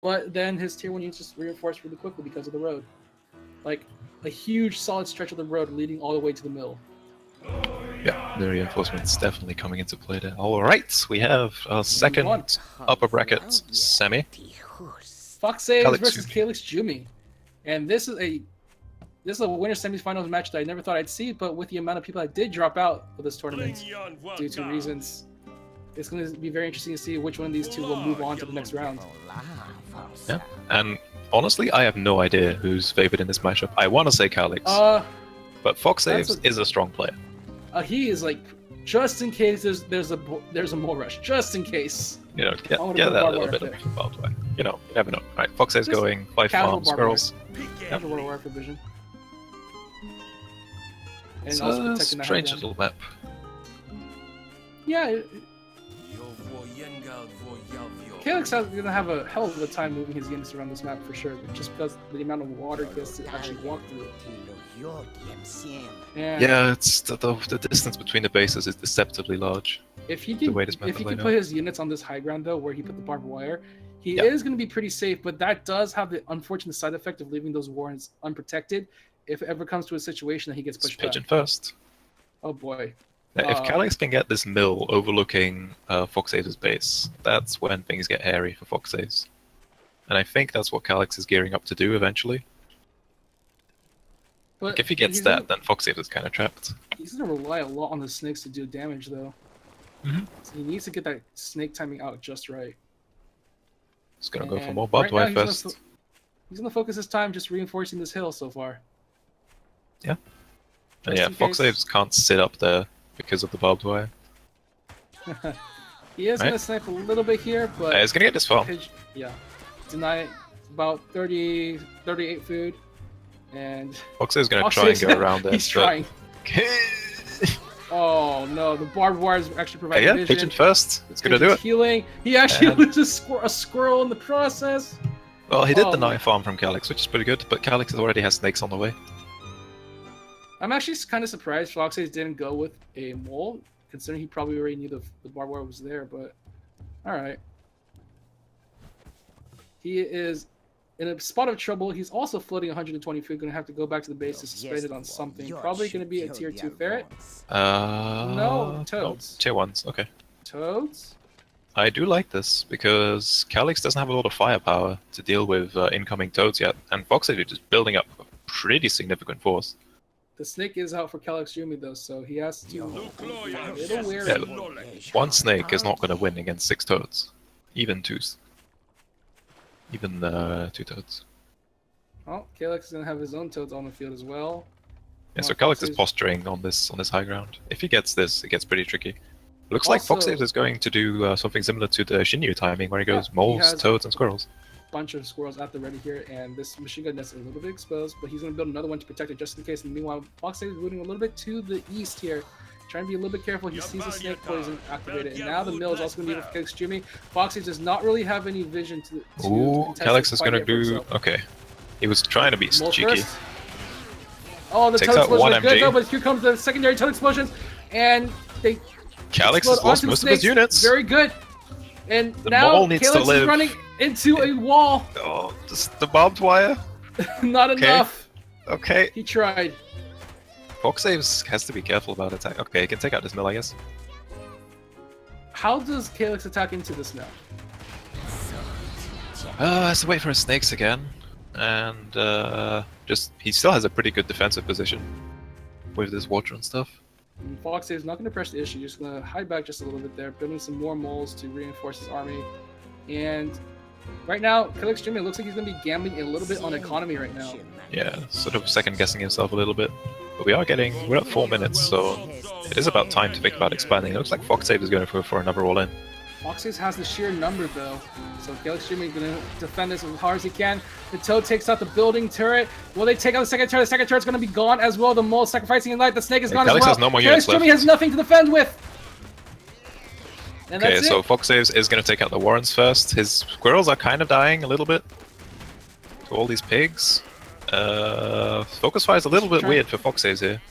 But then his tier 1 units just reinforced really quickly because of the road. Like, a huge solid stretch of the road leading all the way to the mill. Yeah, the reinforcements definitely coming into play there. Alright, we have a second upper bracket semi. Foxaves versus Calyx Jumi. And this is a winner semifinals match that I never thought I'd see, but with the amount of people that did drop out of this tournament due to reasons, it's going to be very interesting to see which one of these two will move on to the next round. Yeah, and honestly, I have no idea who's favored in this matchup. I want to say Calyx, but Foxaves is a strong player. He is like, just in case there's a mole rush, just in case. You know, get that little bit of barbed wire. You know, you never know. All right, Foxaves going 5 farm squirrels. Casual barbed wire provision. And it's also a protecting strange little map. Yeah. Calyx is going to have a hell of a time moving his units around this map for sure, just because the amount of water he has to actually walk through it. Yeah, it's the distance between the bases is deceptively large. If he can put his units on this high ground though, where he put the barbed wire, he is going to be pretty safe. But that does have the unfortunate side effect of leaving those warrens unprotected. If it ever comes to a situation that he gets pushed back. Pigeon first. Oh boy. If Calyx can get this mill overlooking Foxaves' base, that's when things get hairy for Foxaves. And I think that's what Calyx is gearing up to do eventually. But like if he gets that, then Foxaves is kind of trapped. He's going to rely a lot on the snakes to do damage, though. So he needs to get that snake timing out just right. He's going to go for more barbed wire first. He's going to focus his time just reinforcing this hill so far. Yeah. And yeah, Foxaves can't sit up there because of the barbed wire. He is going to snipe a little bit here, but... he's going to get this farm. Yeah. Tonight, about 38 food. And Foxaves is going to try and go around it. He's trying. Oh no, the barbed wire is actually providing vision. Pigeon first. It's going to do it. Healing. He actually loses a squirrel in the process. Well, he did deny farm from Calyx, which is pretty good, but Calyx already has snakes on the way. I'm actually kind of surprised Foxaves didn't go with a mole, considering he probably already knew the barbed wire was there, but alright. He is in a spot of trouble. He's also floating 120 food, going to have to go back to the base to suspend it on something. Probably going to be a tier 2 ferret. No, toads. No, tier 1s, okay. Toads? I do like this, because Calyx doesn't have a lot of firepower to deal with incoming toads yet, and Foxaves is just building up a pretty significant force. The snake is out for Calyx Jumi though, so he has to be a little wary. Yeah, one snake is not going to win against 6 toads. Even 2s. Even 2 toads. Oh, Calyx is going to have his own toads on the field as well. Yeah, so Calyx is posturing on this high ground. If he gets this, it gets pretty tricky. Looks like Foxaves is going to do something similar to the Shinyu timing, where he goes moles, toads, and squirrels. Bunch of squirrels at the ready here, and this machine gun nest is a little bit exposed, but he's going to build another one to protect it just in case. And meanwhile, Foxaves is moving a little bit to the east here, trying to be a little bit careful. He sees the snake poison activated, and now the mill is also going to be with Calyx Jumi. Foxaves does not really have any vision to Ooh, Calyx is going to do... Okay. He was trying to be cheeky. Oh, the toad explosion is good though, but here comes the secondary toad explosions, and they... Calyx has lost most of his units. Very good. And now Calyx is running into a wall. Oh, just the barbed wire? Not enough. Okay. He tried. Foxaves has to be careful about attack. Okay, he can take out this mill, I guess. How does Calyx attack into this now? Has to wait for his snakes again. And he still has a pretty good defensive position with this water and stuff. Foxaves is not going to press the issue, just going to hide back just a little bit there, building some more moles to reinforce his army. And right now, Calyx Jumi looks like he's going to be gambling a little bit on economy right now. Yeah, sort of second-guessing himself a little bit. But we're at 4 minutes, so it is about time to think about expanding. It looks like Foxaves is going for another all-in. Foxaves has the sheer number though, so Calyx Jumi is going to defend this as hard as he can. The toad takes out the building turret. Will they take out the second turret? The second turret's going to be gone as well. The mole sacrificing in light. The snake is gone as well. Calyx has no more units left. Calyx Jumi has nothing to defend with. And okay, so Foxaves is going to take out the warrens first. His squirrels are kind of dying a little bit to all these pigs. Focus fire is a little bit weird for Foxaves here.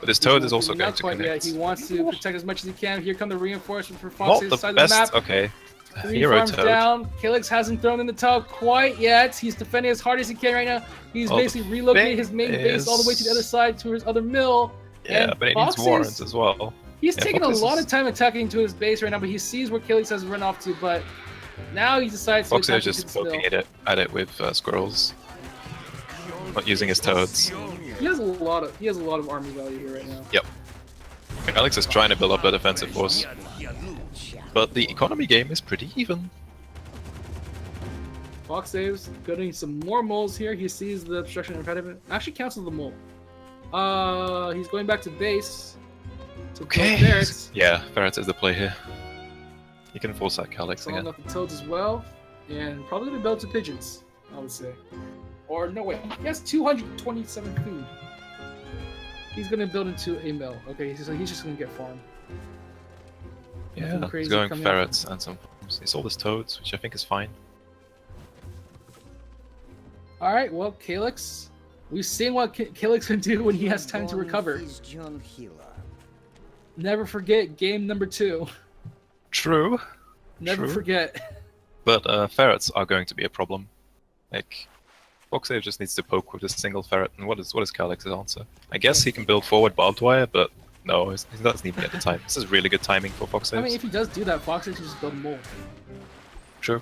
But his toad is also going to connect. Yeah, he wants to protect as much as he can. Here come the reinforcements for Foxaves side of the map. Okay. 3 Hero farms Toad. down. Calyx hasn't thrown in the towel quite yet. He's defending as hard as he can right now. He's basically relocated his main base all the way to the other side to his other mill. Yeah, and but he needs Foxaves, warrants as well. He's Yeah, taking a Foxaves lot is- of time attacking to his base right now, but he sees where Calyx has run off to, but now he decides to attack Foxaves just his mill. poking at it with squirrels. Not using his toads. He has a lot of army value here right now. Yep. Alex is trying to build up a defensive force. But the economy game is pretty even. Foxaves getting some more moles here. He sees the obstruction impediment. Actually cancels the mole. He's going back to base. To Okay. ferrets. Yeah, ferrets is the play here. You can force that Calyx Selling again. up the toads as well. And probably gonna build some pigeons, I would say. Or no wait, he has 227 food. He's gonna build into a mill. Okay, so he's just gonna get farm. Yeah, Nothing crazy he's going coming ferrets and some farms. He sold his toads, which I think is fine. Alright, well, Calyx. We've seen what Calyx can do when he has time to recover. Never forget game number 2. True. Never True. forget. But ferrets are going to be a problem. Like, Foxave just needs to poke with a single ferret, and what is Calyx's answer? I guess he can build forward barbed wire, but no, he doesn't even get the time. This is really good timing for Foxave. I mean, if he does do that, Foxaves can just build more. True.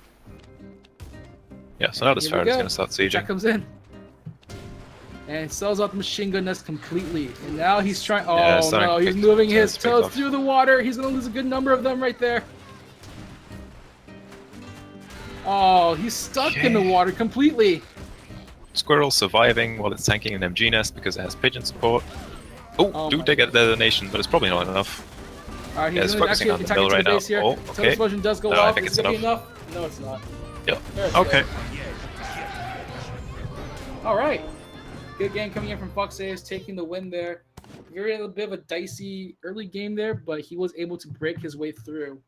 Yeah, so now this Here we ferret is go. going to start Jack sieging. comes in. And sells out the machine gun nest completely. And now he's trying. Oh Yeah, starting no, to he's pick- moving his starting to pick toes off. through the water. He's gonna lose a good number of them right there. Oh, he's stuck in the Okay. water completely. Squirrel surviving while it's tanking an MG nest because it has pigeon support. Oh Oh, do my they get a detonation, but it's probably not enough. All right, Yeah, he's he's gonna focusing actually on the attack mill into right the now. base here. Oh, Toad okay. explosion does go No, I off. think Is it's it gonna be enough. enough? No, it's not. Yeah. There it goes. Okay. All right. Good game coming in from Foxaves, taking the win there. Very a bit of a dicey early game there, but he was able to break his way through.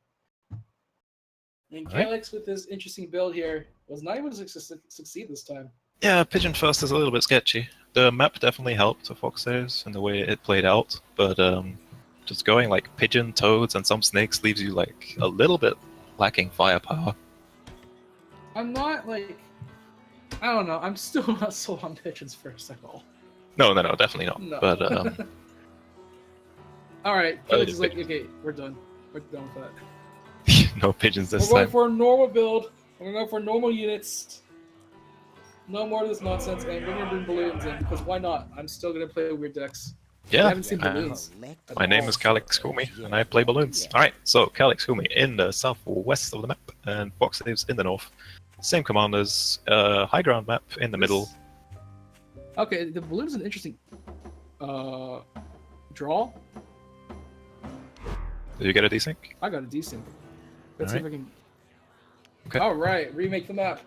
And All right. Calyx, with his interesting build here, was not able to succeed this time. Yeah, pigeon first is a little bit sketchy. The map definitely helped to Foxaves in the way it played out, but just going like pigeon, toads, and some snakes leaves you like a little bit lacking firepower. I'm not like, I don't know. I'm still not sold on pigeons first at all. No, definitely not. No. But All right, Oh, Calyx the is like, pigeons. okay, we're done. We're done with that. no pigeons this We're going time. for a normal build. We're going for normal units. No more of this nonsense, and we're gonna bring balloons in because why not? I'm still gonna play weird decks. I Yeah, haven't seen balloons. my name is Calyx Kumi, and I play balloons. Alright, so Calyx Kumi in the southwest of the map, and Foxaves in the north. Same commanders, high ground map in the middle. Okay, the balloon is an interesting draw. Did you get a desync? I got a decent. Let's see if I Alright. can. Okay. All right, remake the map.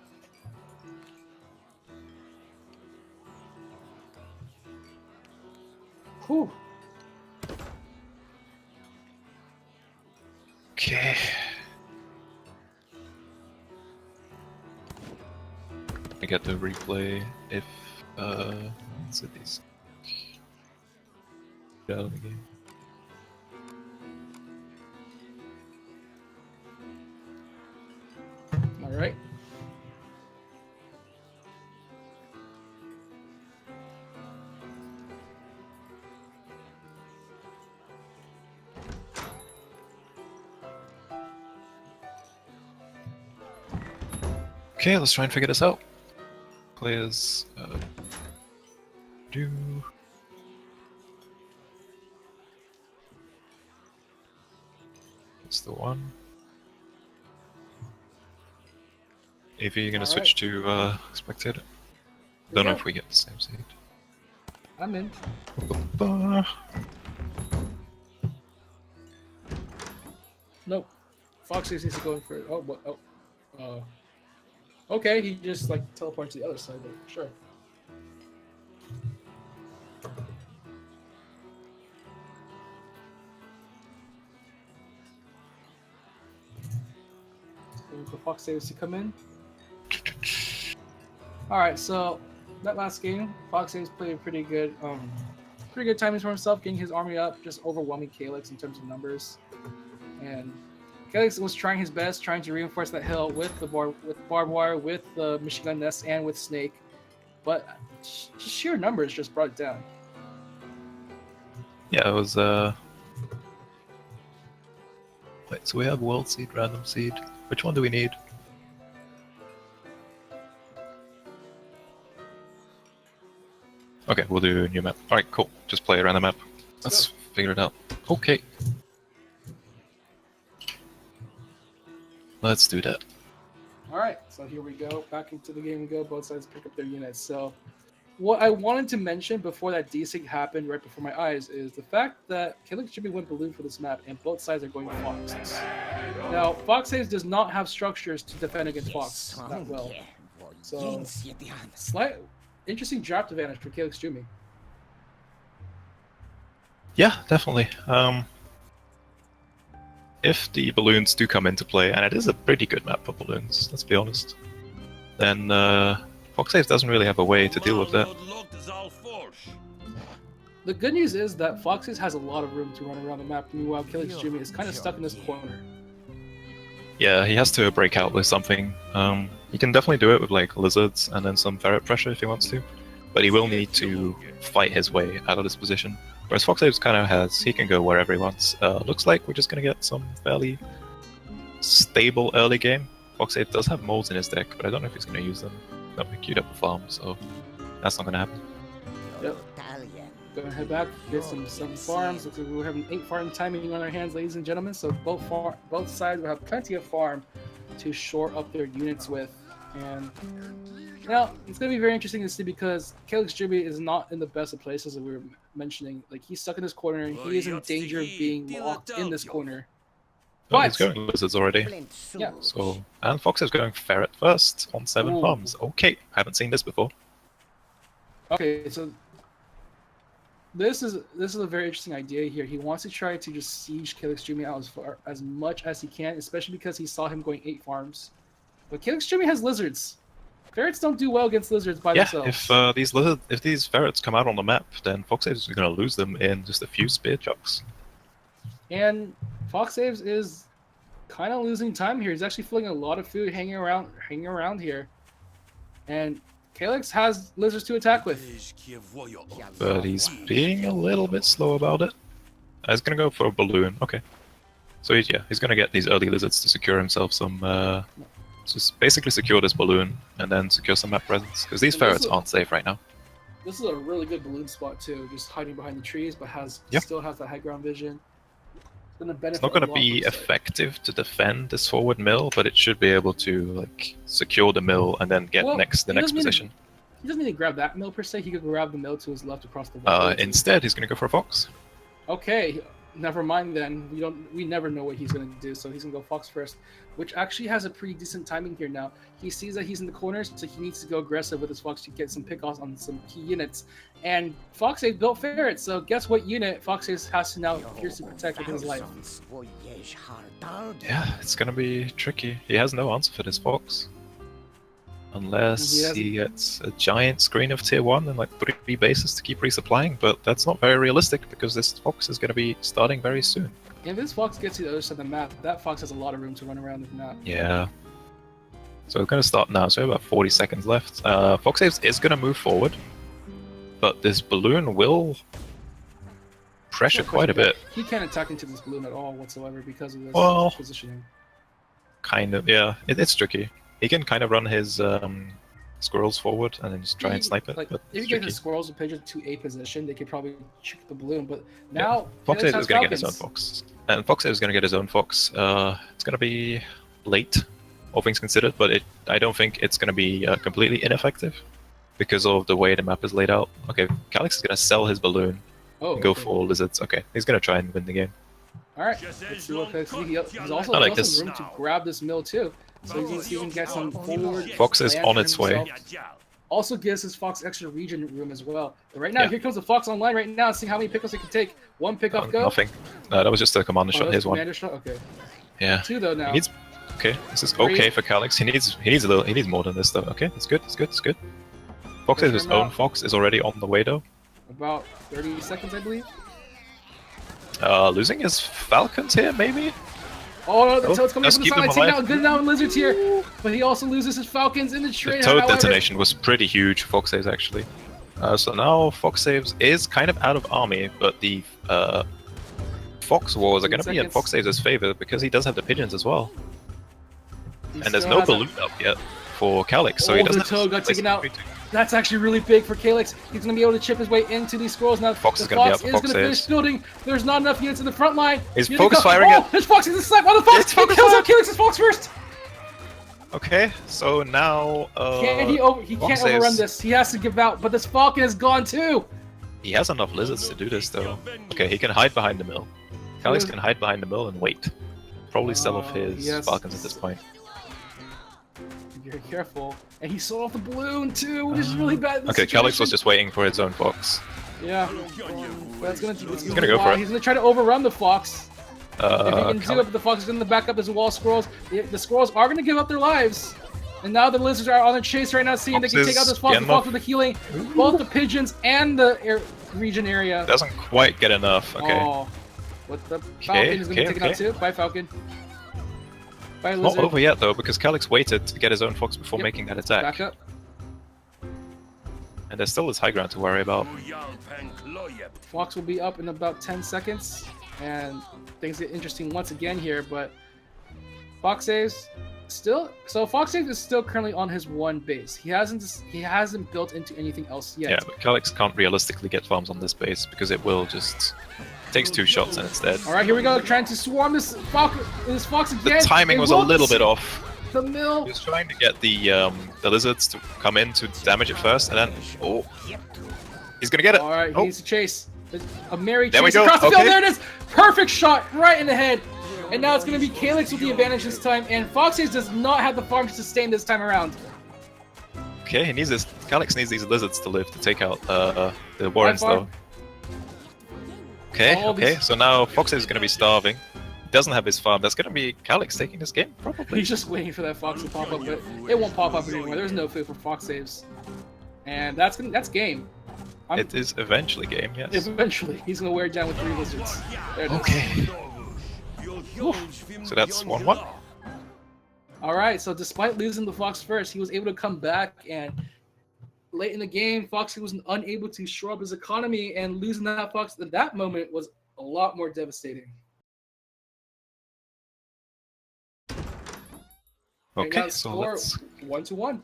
Whew. Okay. I get the replay if what's it is get out of the game. All right. Okay, let's try and figure this out. Players do that's the one. If you're gonna All switch to spectator. Don't know if we get the same seed. I'm in. Nope. Foxy needs to go in for it. Oh, what? Oh. Okay, he just like teleports to the other side, but sure. Waiting for Foxaves to come in. Alright, so that last game, Foxaves played pretty good timings for himself, getting his army up, just overwhelming Calyx in terms of numbers. And Calyx was trying his best, trying to reinforce that hill with the barbed wire, with the machine gun nest, and with Snake, but just sheer numbers just brought it down. Yeah, it was. Wait, so we have World Seed, Random Seed. Which one do we need? Okay, we'll do a new map. Alright, cool. Just play around the map. Let's figure it out. Okay. Let's do that. Alright, so here we go. Back into the game we go. Both sides pick up their units. So, what I wanted to mention before that desync happened right before my eyes is the fact that Calyx Jimmy went balloon for this map, and both sides are going Foxes. Now, Foxaves does not have structures to defend against Fox that well. So, slight interesting draft advantage for Calyx Jimmy. Yeah, definitely. If the balloons do come into play, and it is a pretty good map for balloons, let's be honest, then Foxaves doesn't really have a way to deal with that. The good news is that Foxaves has a lot of room to run around the map, meanwhile Calyx Jimmy is kind of stuck in this corner. Yeah, he has to break out with something. He can definitely do it with like lizards and then some ferret pressure if he wants to, but he will need to fight his way out of this position. Whereas Foxaves kind of has, he can go wherever he wants. Looks like we're just going to get some fairly stable early game. Foxaves does have molds in his deck, but I don't know if he's going to use them. Not be queued up a farm, so that's not going to happen. Yep. Gonna head back, get some farms. Looks like we're having 8 farm timing on our hands, ladies and gentlemen. So both sides will have plenty of farm to shore up their units with. And now it's gonna be very interesting to see because Calyx Jimmy is not in the best of places that we were mentioning. Like he's stuck in this corner and he is in danger of being locked in this corner. But he's going lizards already. Yeah. So and Fox is going ferret first on 7 farms. Okay, haven't seen this before. Okay, so this is a very interesting idea here. He wants to try to just siege Calyx Jimmy out as much as he can, especially because he saw him going 8 farms. But Calyx Jimmy has lizards. Ferrets don't do well against lizards by themselves. If these ferrets come out on the map, then Foxaves is going to lose them in just a few spear chucks. And Foxaves is kind of losing time here. He's actually feeling a lot of food hanging around here. And Calyx has lizards to attack with. But he's being a little bit slow about it. He's going to go for a balloon. Okay. So he's going to get these early lizards to secure himself some... just basically secure this balloon and then secure some map presence. Because these ferrets aren't safe right now. This is a really good balloon spot too. Just hiding behind the trees, but still has that high ground vision. It's not going to be effective to defend this forward mill, but it should be able to like secure the mill and then get the next position. He doesn't need to grab that mill per se. He could grab the mill to his left across the wall. Instead, he's going to go for a fox. Okay, never mind then. We never know what he's going to do, so he's going to go fox first, which actually has a pretty decent timing here now. He sees that he's in the corners, so he needs to go aggressive with his fox to get some pickoffs on some key units. And Foxaves built ferrets, so guess what unit Foxaves has to now fiercely protect with his life. Yeah, it's going to be tricky. He has no answer for this fox. Unless he gets a giant screen of tier 1 and like 3 bases to keep resupplying, but that's not very realistic because this fox is going to be starting very soon. If this fox gets to the other side of the map, that fox has a lot of room to run around the map. Yeah. So we're going to start now, so we have about 40 seconds left. Foxaves is going to move forward, but this balloon will pressure quite a bit. He can't attack into this balloon at all whatsoever because of this positioning. Kind of, yeah. It's tricky. He can kind of run his squirrels forward and then just try and snipe it. Like, but if you get the squirrels and pigeons to a position, they could probably shoot the balloon. But now Foxaves is going to get his own fox, and Foxaves is going to get his own fox. It's going to be late, all things considered, but I don't think it's going to be completely ineffective because of the way the map is laid out. Okay, Calyx is going to sell his balloon and go for lizards. Okay, he's going to try and win the game. All right, let's see what Calyx. He's also room to grab this mill too. So he can get some forward. Fox is on its way. Also gives his fox extra region room as well. But right now, here comes the fox online right now. See how many pickoffs he can take. 1 pickoff go. Nothing. That was just a commander shot. Here's one. Shot? Okay. Yeah. 2 though now. Okay, this is okay for Calyx. He needs more than this though. Okay, it's good. It's good. Fox's own fox is already on the way though. About 30 seconds, I believe. Losing his falcons here, maybe. Oh no, the Oh, Toad's coming let's from the keep them sideline, taking alive. out good now Lizards here. But he also loses his Falcons in the The train. Toad However, detonation was pretty huge for Foxaves, actually. So now Foxaves is kind of out of army, but the Fox Wars are going to be in 10 seconds. Foxaves' favor because he does have the pigeons as well. He And there's still no has a- balloon up yet for Calyx, so Oh, he the doesn't have Toad got place taken out. to- That's actually really big for Calyx. He's going to be able to chip his way into these squirrels. Now, Fox the is gonna be Fox out for is going to finish Foxaves. building. There's not enough units in the front line. He's Here they focus come. firing Oh, it. there's Fox in the snipe. Oh, the Fox It's he focus kills fire. out Calyx's Fox first. Okay, so now He can't overrun this. He has to give out, but this Falcon is gone too. He has enough lizards to do this, though. Okay, he can hide behind the mill. Calyx can hide behind the mill and wait. Probably sell off his yes. Falcons at this point. Be very careful. And he sold off the balloon too, which is really bad. in this Okay, Calyx was situation. just waiting for his own Fox. Yeah. But it's gonna go for it. He's gonna try to overrun the Fox. If he can do Calyx- it, but the Fox is gonna back up his wall squirrels. The squirrels are gonna give up their lives. And now the lizards are on their chase right now, seeing they can take out this Fox. The Foxes Fox getting with the healing, both the pigeons and the region area. Doesn't quite get enough. Okay. Oh. What the Falcon is gonna be taken out too. Bye, Falcon. Bye, Not lizard. over yet though, because Calyx waited to get his own Fox before Yep. making that attack. Back up. And there's still this high ground to worry about. Fox will be up in about 10 seconds, and things get interesting once again here, but Foxaves still, so Foxaves is still currently on his one base. He hasn't built into anything else yet. Yeah, but Calyx can't realistically get farms on this base because it will just takes 2 shots and it's dead. All right, here we go, trying to swarm this Fox again. The timing It was a won't- little bit off. The mill. He was trying to get the lizards to come in to damage it first, and then he's gonna get it. All right, Oh. he needs to chase. A merry There we chase go, across the field. okay. There it is. Perfect shot right in the head. And now it's going to be Calyx with the advantage this time, and Foxaves does not have the farm to sustain this time around. Okay, he needs this. Calyx needs these lizards to live to take out the Warrens farm. though. Okay, All okay. these- So now Foxaves is gonna be starving. He doesn't have his farm. That's gonna be Calyx taking this game probably. He's just waiting for that Fox to pop up, but it won't pop up anymore. There's no food for Foxaves. And that's game. It is eventually game, yes. Eventually, he's going to wear it down with 3 lizards. There it is. Okay. So that's 1-1. Alright, so despite losing the Fox first, he was able to come back, and late in the game, Foxy was unable to shore up his economy, and losing that Fox at that moment was a lot more devastating. Okay, now so score let's 1-1.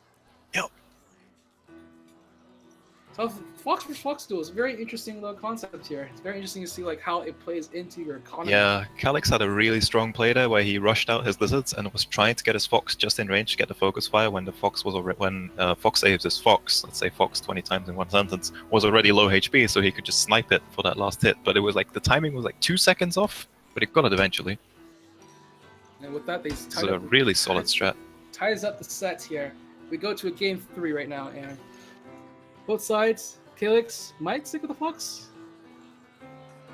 Yep. So Fox vs. Fox duel is a very interesting little concept here. It's very interesting to see like how it plays into your economy. Yeah, Calyx had a really strong play there where he rushed out his lizards and was trying to get his Fox just in range to get the focus fire when the Fox was already Foxaves' Fox, let's say Fox 20 times in one sentence, was already low HP, so he could just snipe it for that last hit. But it was like the timing was like 2 seconds off, but he got it eventually. And with that, they It's a really solid strat. ties up the sets here. We go to a game 3 right now, and both sides, Calyx might stick with the Fox.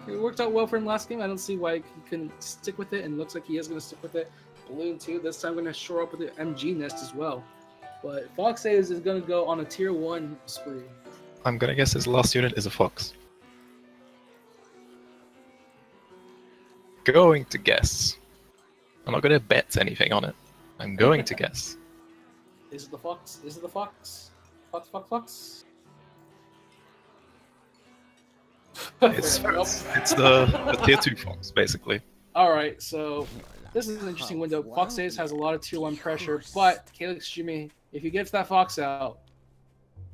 It worked out well for him last game. I don't see why he couldn't stick with it, and it looks like he is going to stick with it. Balloon 2, this time going to shore up with the MG nest as well. But Foxaves is going to go on a tier 1 spree. I'm gonna guess his last unit is a Fox. Going to guess. I'm not gonna bet anything on it. I'm going to guess. Is it the Fox? Is it the Fox? Fox, Fox, Fox? It's the tier 2 Fox, basically. Alright, so this is an interesting window. Foxaves has a lot of tier 1 pressure, but Calyx Jimmy, if he gets that Fox out,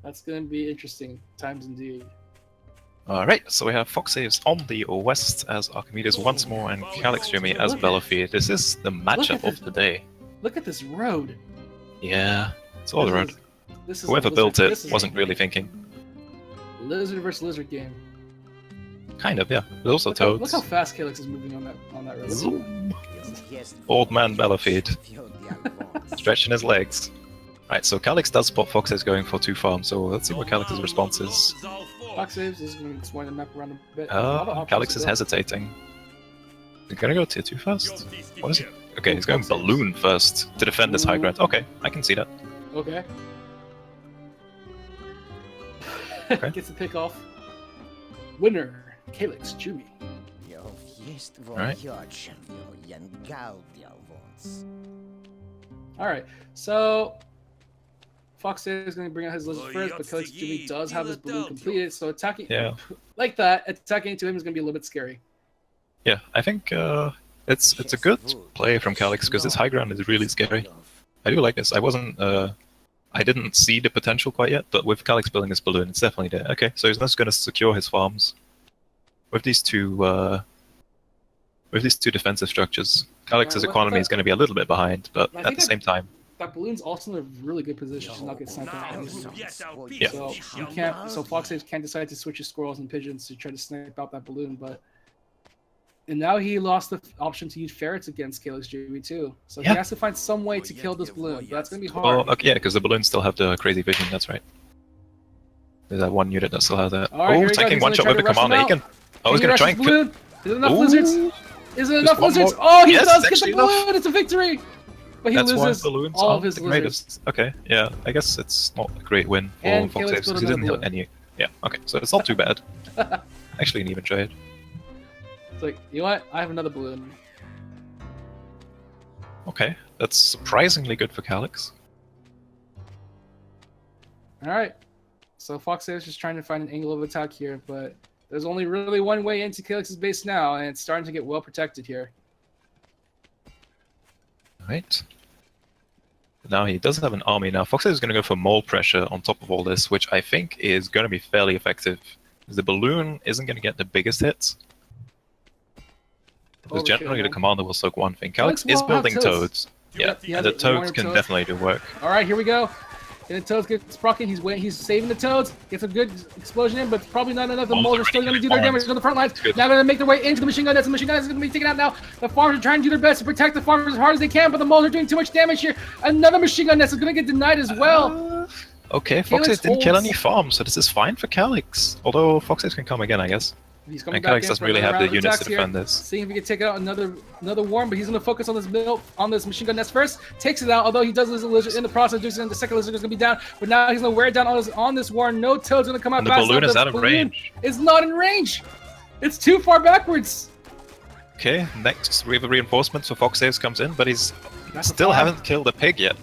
that's going to be interesting times indeed. Alright, so we have Foxaves on the west as Archimedes once more and Calyx Jimmy as Belafir. This is the matchup of the day. Look at this road. Yeah, it's all the road. This is Whoever a built lizard- it this is wasn't a really thinking. lizard versus lizard game. Kind of, yeah. There's also Look toads. how fast Calyx is moving on that road. Zoom. Old man Belafir stretching his legs. Right, so Calyx does spot Foxaves going for 2 farms, so let's see what Calyx's response is. Foxaves is going to explore the map around a bit. A lot of options Calyx to is go. hesitating. He's gonna go tier 2 first? What is he? Okay, he's going Balloon first to defend this high ground. Okay, I can see that. Okay. Okay. Gets the pick off. Winner, Calyx Jimmy. Alright. Alright, so Foxaves is going to bring out his lizard first, but Calyx Jimmy does have his balloon completed, so attacking like that, attacking into him is going to be a little bit scary. Yeah, I think it's a good play from Calyx because this high ground is really scary. I do like this. I didn't see the potential quite yet, but with Calyx building this balloon, it's definitely there. Okay, so he's just going to secure his farms with these two defensive structures. Calyx's economy is going to be a little bit behind, but at the same time, that balloon's also in a really good position to not get sniped out. Yeah. So you can't. So Foxaves can't decide to switch his squirrels and pigeons to try to snipe out that balloon, but. And now he lost the option to use ferrets against Calyx JV too. So he has to find some way to kill this balloon. But that's going to be hard. Well, okay, yeah, because the balloons still have the crazy vision, that's right. There's that one unit that still has that. Right, taking one shot with the commander. He can... Oh, he's going to try and kill... Is it enough lizards? Is it enough lizards? More... Oh, he does get the balloon! It's a victory! But he loses all of his lizards. Okay, yeah, I guess it's not a great win for Foxaves because he didn't hit any... Yeah, okay, so it's not too bad. Actually, an even trade. It's like, you know what? I have another balloon. Okay, that's surprisingly good for Calyx. Alright. So Foxaves is just trying to find an angle of attack here, but there's only really one way into Calyx's base now, and it's starting to get well protected here. Alright. Now he does have an army. Now Foxaves is going to go for mole pressure on top of all this, which I think is going to be fairly effective. The balloon isn't going to get the biggest hits. Because generally the commander will soak one thing. Calyx is building toads. Yeah, and the toads can definitely do work. Alright, here we go. And the toads get sprocking. He's saving the toads. Gets a good explosion in, but it's probably not enough. The moles are still going to do their damage on the front lines. Now going to make their way into the machine gun nets. The machine gun nets is going to be taken out now. The farmers are trying to do their best to protect the farmers as hard as they can, but the moles are doing too much damage here. Another machine gun nest is going to get denied as well. Okay, Foxaves didn't kill any farms, so this is fine for Calyx. Although Foxaves can come again, I guess. He's coming and back Calyx doesn't really have the units to defend this. Seeing if he can take out another worm, but he's going to focus on this machine gun nest first. Takes it out, although he does lose a lizard in the process. The second lizard is going to be down, but now he's going to wear it down on this worm. No toad's going to come out. And the balloon is out of range. It's not in range. It's too far backwards. Okay, next we have a reinforcement, so Foxaves comes in, but he's still haven't killed a pig yet.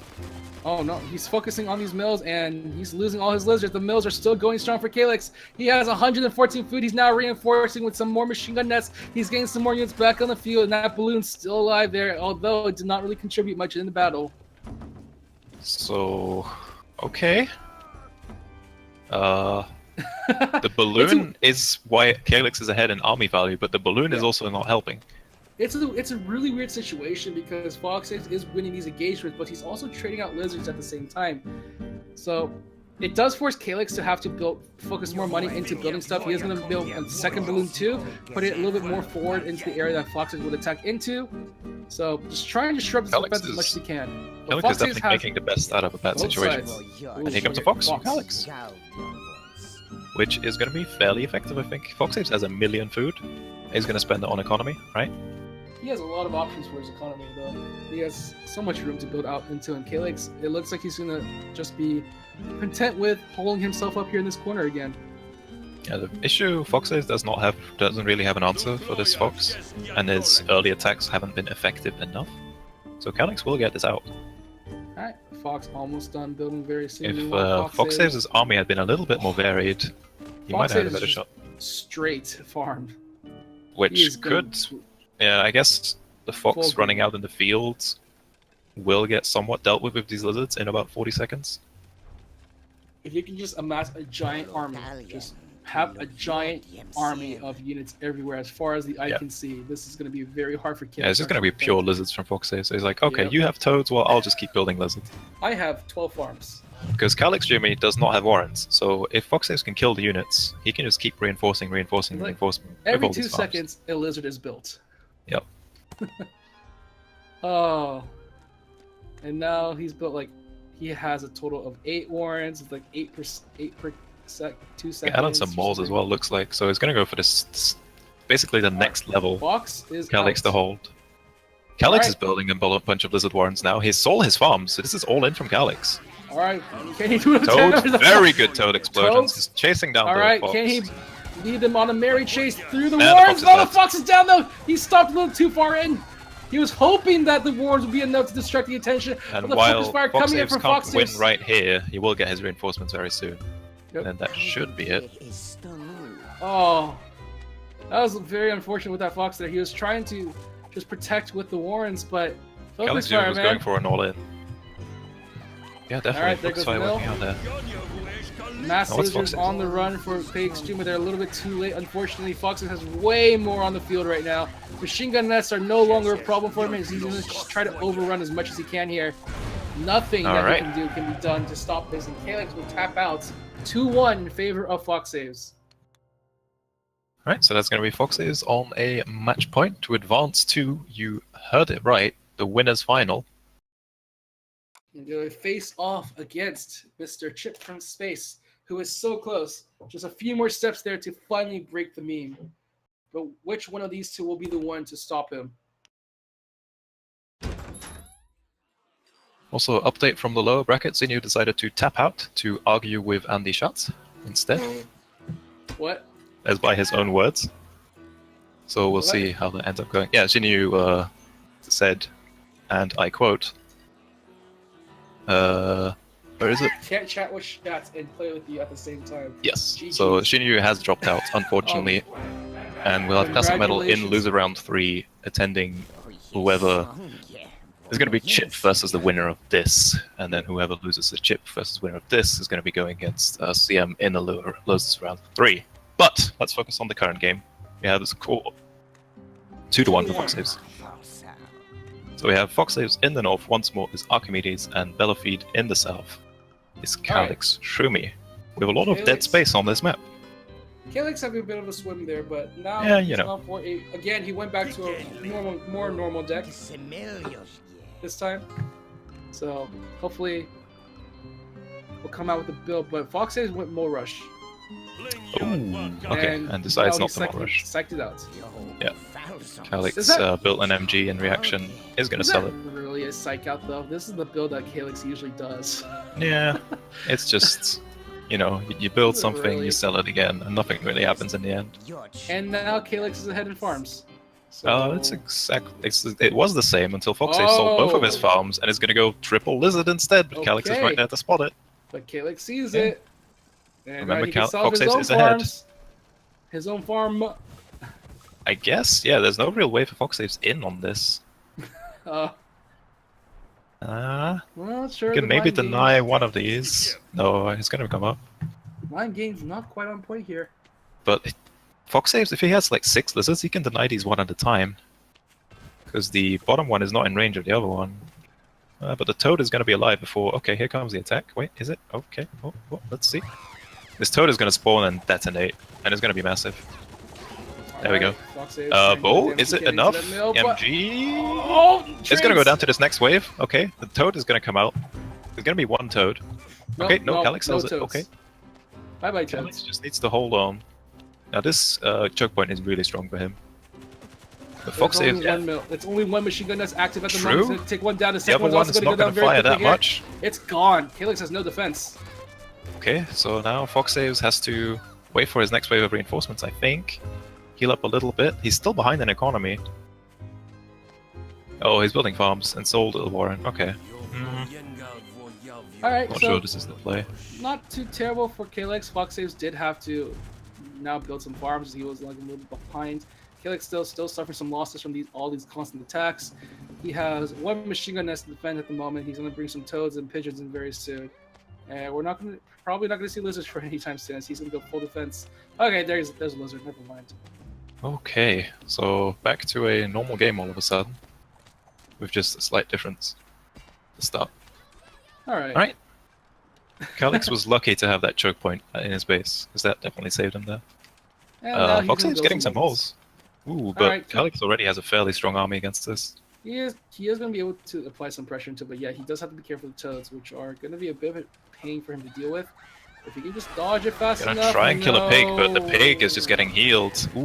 Oh no, he's focusing on these mills and he's losing all his lizards. The mills are still going strong for Calyx. He has 114 food. He's now reinforcing with some more machine gun nets. He's getting some more units back on the field, and that balloon's still alive there, although it did not really contribute much in the battle. So, okay. The balloon is why Calyx is ahead in army value, but the balloon is also not helping. It's a really weird situation because Foxaves is winning these engagements, but he's also trading out lizards at the same time. So it does force Calyx to have to focus more money into building stuff. He is going to build a second balloon too, put it a little bit more forward into the area that Foxaves would attack into. So just trying to disrupt this defense as much as he can. Calyx is definitely making the best out of a bad situation. And here comes a Fox from Calyx, which is going to be fairly effective, I think. Foxaves has 1 million food. He's going to spend it on economy, right? He has a lot of options for his economy, though. He has so much room to build out into, and Calyx, it looks like he's going to just be content with holding himself up here in this corner again. Yeah, the issue Foxaves doesn't really have an answer for this Fox, and his early attacks haven't been effective enough. So Calyx will get this out. Alright, Fox almost done building very soon. If Foxaves' army had been a little bit more varied, he might have had a better shot. Straight farmed. Which could... Yeah, I guess the Fox running out in the fields will get somewhat dealt with these lizards in about 40 seconds. If you can just amass a giant army, just have a giant army of units everywhere as far as the eye can see, this is going to be very hard for Calyx. Yeah, it's just going to be pure lizards from Foxaves. So he's like, okay, you have toads, well, I'll just keep building lizards. I have 12 farms. Because Calyx Jimmy does not have warrants, so if Foxaves can kill the units, he can just keep reinforcing. Every 2 seconds, a lizard is built. Yep. Oh. And now he's built he has a total of 8 warrants. It's like 8 per 2 seconds. Yeah, add on some moles as well, looks like. So he's going to go for this basically the next level. Fox is Calyx to hold. Calyx is building a bunch of lizard warrants now. He sold his farms, so this is all in from Calyx. Alright, can he do it? Toad, very good toad explosions. He's chasing down the Fox. Can he lead them on a merry chase through the Man, wards. the Oh, the Fox Fox is down though. He stopped a little too far in. He was hoping that the wards would be enough to distract the attention. And but the while focus fire coming in Foxaves from can't win Foxaves. right here, he will get his reinforcements very soon. Yep. And that should be it. Oh, that was very unfortunate with that Fox there. He was trying to just protect with the warrens, but focus Calyx fire, was man. going for an all-in. Yeah, definitely. Alright, there Focus goes fire Mill. working out there. Mass Oh, it's Lasers Foxaves. on the run for KXG, but they're a little bit too late. Unfortunately, Foxaves has way more on the field right now. Machine gun nests are no longer a problem for him, as he's going to just try to overrun as much as he can here. Nothing that Alright. he can do can be done to stop this, and Calyx will tap out 2-1 in favor of Foxaves. Alright, so that's going to be Foxaves on a match point to advance to, you heard it right, the winner's final. And going to face off against Mr. ChipFromSpace, who is so close. Just a few more steps there to finally break the meme. But which one of these two will be the one to stop him? Also, update from the lower bracket, Zinyu decided to tap out to argue with Andy Schatz instead, What? as by his own words. So we'll What? see how that ends up going. Yeah, Zinyu said, and I quote, where is it? Can't chat with Stats and play with you at the same time. Yes. GG. So Shinryu has dropped out, unfortunately, and we'll have Classic Metal in Congratulations. loser round 3, attending whoever. There's going to be Chip versus the winner of this, and then whoever loses the Chip versus winner of this is going to be going against CM in the loser round 3. But let's focus on the current game. We have this cool 2-1 for Foxaves. So we have Foxaves in the north once more is Archimedes, and Bellafide in the south is Calyx Shroomy. We have a lot of dead Calyx. space on this map. Calyx having a bit of a swim there, but now Yeah, he's you know. gone for a, again, he went back to a more normal deck this time. So hopefully we'll come out with a build, but Foxaves went Mo Rush. Ooh, okay, and decides now not he to rush. psyched it out. Yeah. Calyx Is that- built an MG in reaction, is going to Is sell that it. really a psych out though? This is the build that Calyx usually does. Yeah, it's just, you know, you build something, Really? you sell it again, and nothing really happens in the end. And now Calyx is ahead in farms. So It's it was the same until Foxaves sold both of his Oh. farms, and it's going to go triple lizard instead, but Calyx is Okay. right there to spot it. But Calyx sees Yeah. it. And Remember, now he can sell his Foxaves own is ahead. farms. His own farm. I guess, yeah, there's no real way for Foxaves in on this. Well, sure. You can the maybe mind deny games- one of these. No, it's going to come up. Mind game's not quite on point here. But Foxaves, if he has like 6 lizards, he can deny these one at a time. Because the bottom one is not in range of the other one. But the toad is going to be alive before... Okay, here comes the attack. Wait, is it? Okay, oh, let's see. This toad is going to spawn and detonate, and it's going to be massive. There we go. Bo, is it enough? MG? Oh, It's going to go down to this next wave. Okay, the toad is going to come out. There's going to be one toad. Okay, no, Calyx sells it. Okay, Bye-bye, Calyx toads. just needs to hold on. Now this choke point is really strong for him. The There's Foxaves, only one mil. It's only one machine gun that's active at the True. moment. It's gonna take one down. The the second other one's also one's going not to go going down to very fire quickly that here. much. It's gone. Calyx has no defense. Okay, so now Foxaves has to wait for his next wave of reinforcements, I think. Heal up a little bit. He's still behind in economy. Oh, he's building farms and sold the Warren. Okay. All right, Not so sure this is the play. not too terrible for Calyx. Foxaves did have to now build some farms. He was like a little bit behind. Calyx still suffering some losses from all these constant attacks. He has one machine gun nest to defend at the moment. He's going to bring some toads and pigeons in very soon. And we're probably not going to see lizards for any time soon. As he's going to go full defense. Okay, there's a lizard. Never mind. Okay, so back to a normal game all of a sudden. With just a slight difference. The start. All right. Alright. Calyx was lucky to have that choke point in his base, because that definitely saved him there. And now he's gonna Foxaves build getting some mobs. holes. Ooh, but Alright. Calyx already has a fairly strong army against this. He is going to be able to apply some pressure into it, but yeah, he does have to be careful of the toads, which are going to be a bit of a pain for him to deal with. If he can just dodge it fast Gonna enough. try and kill a pig, but the no. pig is just getting healed. Ooh,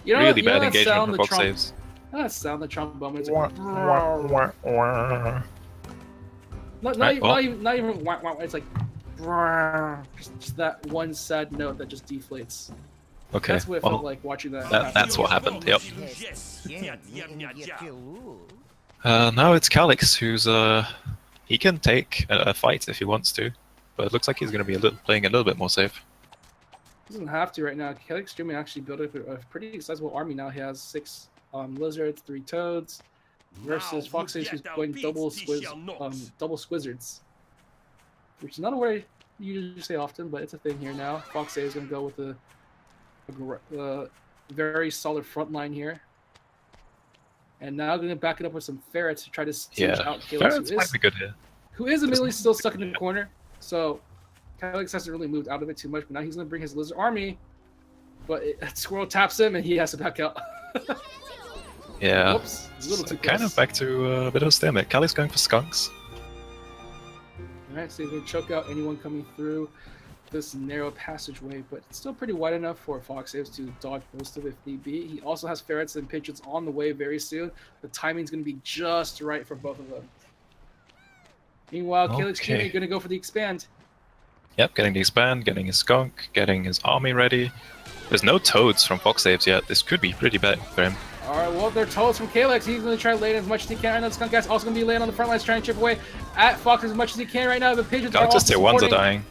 You know- really you know bad that engagement sound from the trump- Foxaves. That sound the trombone. It's Wah, like, wah, wah, wah. not Right, even, well. not even it's like just that one sad note that just deflates. Okay. That's what it well, felt like watching that. that's what happened. Yep. Ooh. Now it's Calix who's he can take a fight if he wants to, but it looks like he's going to be playing a little bit more safe. He doesn't have to right now. Calix Dreaming actually built up a pretty sizable army now. He has 6 lizards, 3 toads, versus Foxaves who's going double squizzards, which is not a word you usually say often, but it's a thing here now. Foxaves is going to go with a very solid front line here. And now going to back it up with some ferrets to try to siege out Calix, Ferrets might be good here. who is admittedly still stuck in the corner. So Calix hasn't really moved out of it too much, but now he's going to bring his lizard army. But Squirrel taps him, and he has to back out. Yeah. Whoops, a little too kind close. of back to a bit of a stalemate. Calix going for skunks. Alright, so he's going to choke out anyone coming through this narrow passageway, but it's still pretty wide enough for Foxaves to dodge most of it if need be. He also has ferrets and pigeons on the way very soon. The timing's going to be just right for both of them. Meanwhile, Calix Okay. Jr. going to go for the expand. Yep, getting the expand, getting his skunk, getting his army ready. There's no toads from Foxaves yet. This could be pretty bad for him. Alright, well, they're toads from Calix. He's going to try to lay in as much as he can. I know the skunk guy's also going to be laying on the front lines trying to chip away at Fox as much as he can right now. The pigeons are Galactus also tier 1s are supporting. dying.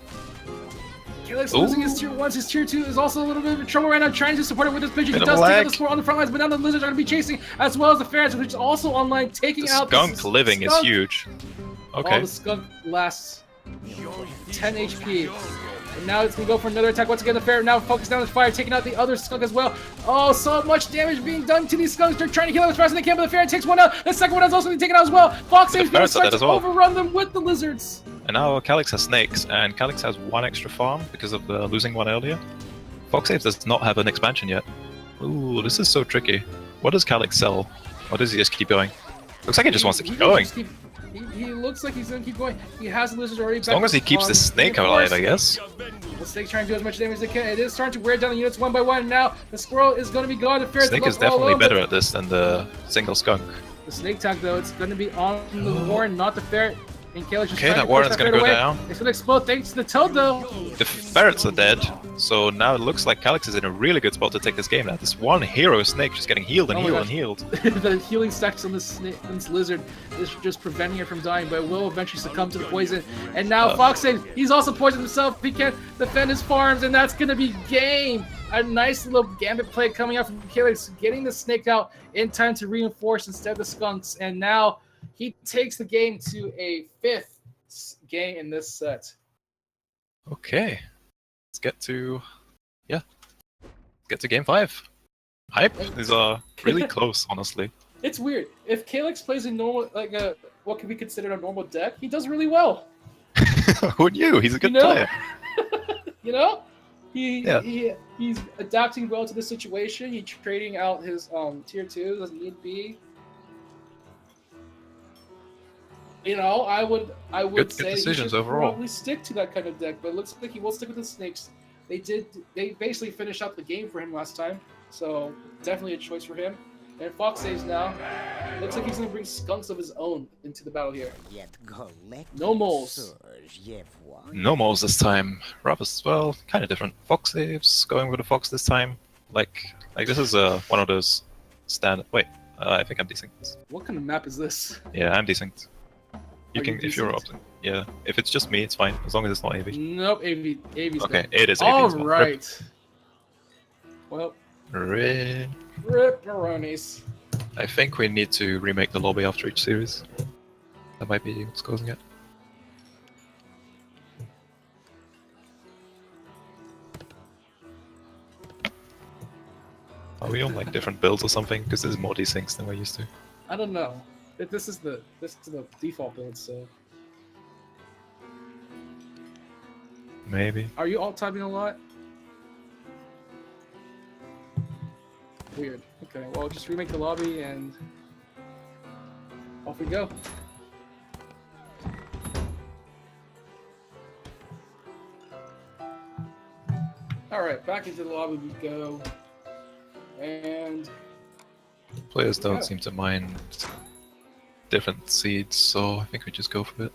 Calix Ooh. losing his tier 1s. His tier 2 is also a little bit of trouble right now, trying to support it with his pigeons. He Bit does of take out lag. the support on the front lines, but now the lizards are going to be chasing, as well as the ferrets, which is also online, taking The out skunk the living is skunk. huge. Oh, Okay. the skunk lasts 10 HP. And now it's going to go for another attack. Once again, the ferret now focused down his fire, taking out the other skunk as well. Oh, so much damage being done to these skunks. They're trying to kill him as fast as they can, but the ferret takes one out. The second one is also being taken out as well. Foxaves going to ferrets are start dead to as well. overrun them with the lizards. And now Calix has snakes, and Calix has 1 extra farm because of the losing one earlier. Foxaves does not have an expansion yet. Ooh, this is so tricky. What does Calix sell? Or does he just keep going? Looks like he just wants to keep going. He looks like he's going to keep going. He has the lizards already. As long as he keeps the snake alive, I guess. The snake's trying to do as much damage as it can. It is starting to wear down the units one by one. And now the squirrel is going to be gone. The ferrets Snake look is definitely all over. better at this than the single skunk. The snake tag, though, it's going to be on the warren, not the ferret. And Calix just Okay, trying that to warren's push gonna ferret go away. down. It's going to explode thanks to the toad, though. The ferrets are dead, so now it looks like Calix is in a really good spot to take this game now. This one hero snake just getting healed and Oh my healed gosh. and healed. The healing stacks on this lizard is just preventing it from dying, but it will eventually succumb to the poison. And now Foxaves, he's also poisoned himself. He can't defend his farms, and that's going to be game. A nice little gambit play coming out from Calix, getting the snake out in time to reinforce instead of the skunks. And now he takes the game to a 5th game in this set. Okay, let's get to game 5. Hype. These are really close, honestly. It's weird. If Calix plays a normal, like a what could be considered a normal deck, he does really well. Who knew? He's a good You know? player. You know, he's adapting well to the situation. He's trading out his tier 2s as need be. You know, I would Good say he decisions should overall. probably stick to that kind of deck, but it looks like he will stick with the snakes. They basically finished out the game for him last time, so definitely a choice for him. And Foxaves now looks like he's going to bring skunks of his own into the battle here. No moles. No moles this time. Rather, well, kind of different. Foxaves going with a fox this time. Like this is one of those standard. Wait, I think I'm desynced. What kind of map is this? Yeah, I'm desynced. You Are can, you if you're desynced? opting. Yeah, if it's just me, it's fine as long as it's not AV. Nope, AV's Okay, done. it is AV. All as well. right. Well, Rip. ripperonis. I think we need to remake the lobby after each series. That might be what's causing it. Are we on like different builds or something? Because there's more desyncs than we're used to. I don't know. This is the default build. So, Maybe. are you alt typing a lot? Weird. Okay. Well, just remake the lobby and off we go. All right, back into the lobby we go, and Players don't Yeah. seem to mind different seeds, so I think we just go for it.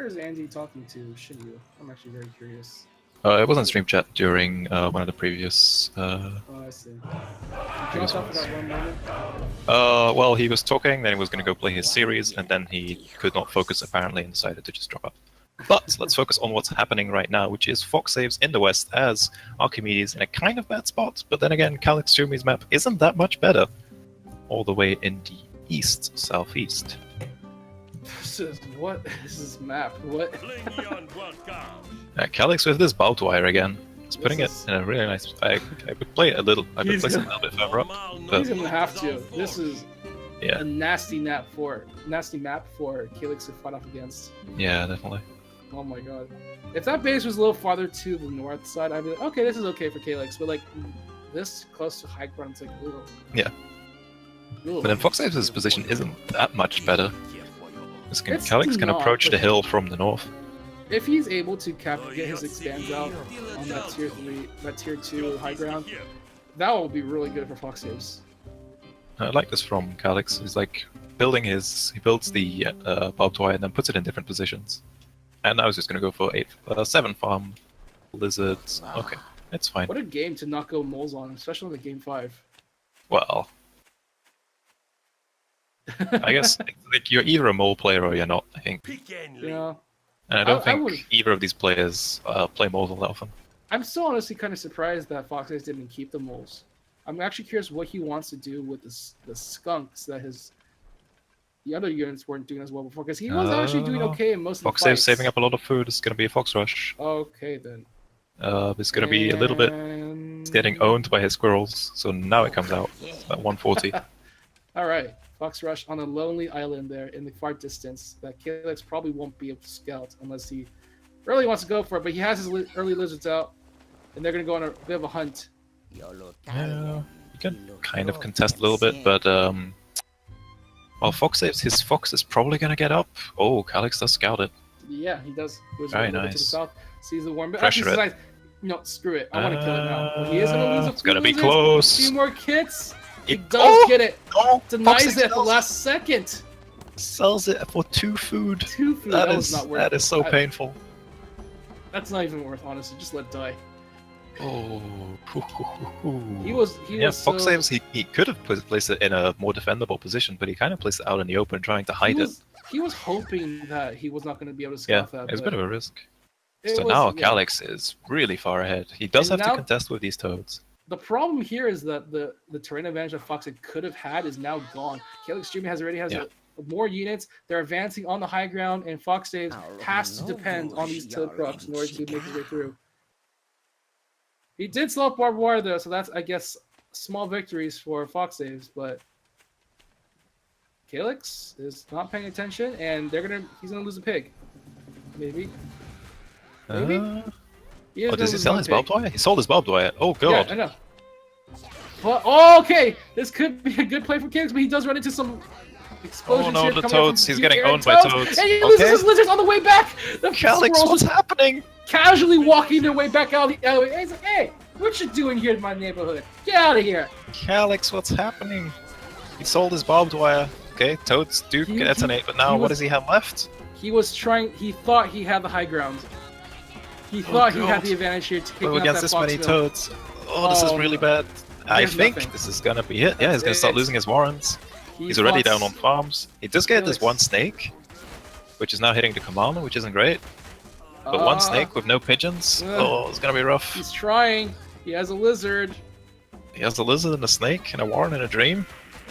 or is Andy talking to Shinyu? I'm actually very curious. It wasn't stream chat during one of the previous. Oh, I see. He dropped off for that one moment. Well, he was talking, then he was going to go play his series, and then he could not focus apparently and decided to just drop out. But let's focus on what's happening right now, which is Foxaves in the west as Archimedes in a kind of bad spot. But then again, Calix Jumi's map isn't that much better. All the way in the east, southeast. This is what? This is map. What? Calix with this barbed wire again. It's putting it in a really nice. I would play it a little. I would place it a little bit further up. But He's gonna have to. This is yeah, a nasty map for Calix to fight off against. yeah, definitely. Oh my god. If that base was a little farther to the north side, I'd be like, okay, this is okay for Calix, but like this close to high ground, it's like, ugh. Yeah. Ugh. But then Foxaves' position isn't that much better. It's Calix can not, approach but- the hill from the north. If he's able to get his expands out on that tier 3, that tier 2 high ground, that will be really good for Foxaves. I like this from Calix. He's like building his. He builds the barbed wire and then puts it in different positions. And I was just gonna go for 7 farm lizards. Okay, it's fine. What a game to not go moles on, especially in the game 5. Well, I guess like you're either a mole player or you're not. I think, Yeah. and I don't I think would- either of these players play moles all that often. I'm still honestly kind of surprised that Foxaves didn't keep the moles. I'm actually curious what he wants to do with the skunks that the other units weren't doing as well before, because he was actually doing okay in most of the Foxaves fights. saving up a lot of food. It's gonna be a fox rush. Okay then. It's gonna be a little bit. It's getting owned by his squirrels, so now it comes out at 140. All right, Fox Rush on a lonely island there in the far distance that Calix probably won't be able to scout unless he really wants to go for it. But he has his early lizards out, and they're gonna go on a bit of a hunt. Yeah, you can kind of contest a little bit, but well, Foxaves, his fox is probably gonna get up. Oh, Calix does scout it. Yeah, he does. Goes Very a little bit to the nice. south, sees the warm. Pressure it. No, screw it. I want to kill it now. But he is gonna lose a It's gonna be few close. more kits. He It- does Oh! get it. Oh, Denies Foxaves it at the sells- last second. Sells it for 2 food. 2 food. That was is not worth that it. is so painful. That's not even worth, honestly. Just let it die. Oh, He was. yeah, was so, Foxaves. He could have placed it in a more defendable position, but he kind of placed it out in the open, trying to hide it. He was hoping that he was not going to be able to Yeah, scout that. it was a but bit of a risk. it So was- now yeah. Calix is really far ahead. He does And have to now- contest with these toads. The problem here is that the terrain advantage that Fox could have had is now gone. Calix Jimmy already has Yeah. more units. They're advancing on the high ground, and Fox Saves has to depend on these tilt procs in order to make his way through. He did slow up barbed wire though, so that's, I guess, small victories for Fox Saves, but Calix is not paying attention, and he's gonna lose a pig. Maybe. Maybe? He is Oh, gonna does he lose sell one his pig. barbed wire? He sold his barbed wire. Oh god. Yeah, I know. But oh, okay, this could be a good play for Calix, but he does run into some explosions Oh no, here the coming toads. from He's deep getting air owned by toads. And he loses Okay. his lizards on the way back. The Calix, squirrels what's just happening? casually walking their way back out the alleyway. He's like, hey, what you doing here in my neighborhood? Get out of here. Calix, what's happening? He sold his barbed wire. Okay, toads do He- detonate, but now he what was- does he have left? He thought he had the high ground. He thought he had God. the advantage here to take Oh, out against that this many Foxville. toads. Oh, this is Oh, really no. bad. I There's think nothing. this is gonna be it. Yeah, he's gonna That's start it. losing his warrants. He He's already thought- down on farms. He does get this Felix. one snake, which is now hitting the commander, which isn't great. But one snake with no pigeons. Oh, it's gonna be rough. He's trying. He has a lizard. He has a lizard and a snake and a warren and a dream.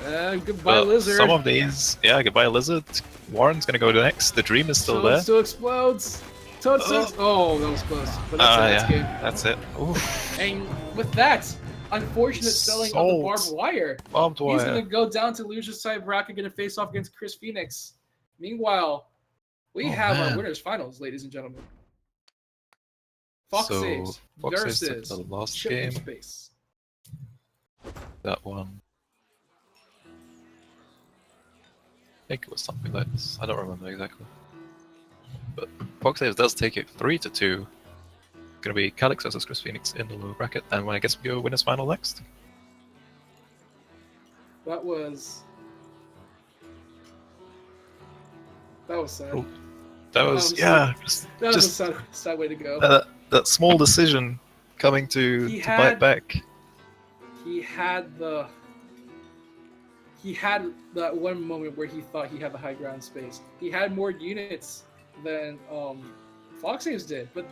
Goodbye, But lizard. some of these, yeah, goodbye lizard. Warren's gonna go next. The dream is still Toad there. still explodes. Toad still. Oh, that was close. But that's it. Yeah, That's that's game. it. Oof. And with that, unfortunate selling of the Sold. barbed wire. Barbed He's wire. gonna go down to loser's side bracket, gonna face off against Chris Phoenix. Meanwhile, we Oh, have our man. winners finals, ladies and gentlemen. Fox So, Saves Foxaves took versus the last Chip game. from Space. That one. I think it was something like this. I don't remember exactly. But Foxaves does take it 3-2. Gonna be Calix versus Chris Phoenix in the lower bracket, and when I guess we go winners final next. That was sad. Oh. That was yeah, that was just a sad way to go. that small decision coming to bite back. He had that one moment where he thought he had the high ground space. He had more units than Foxaves did, but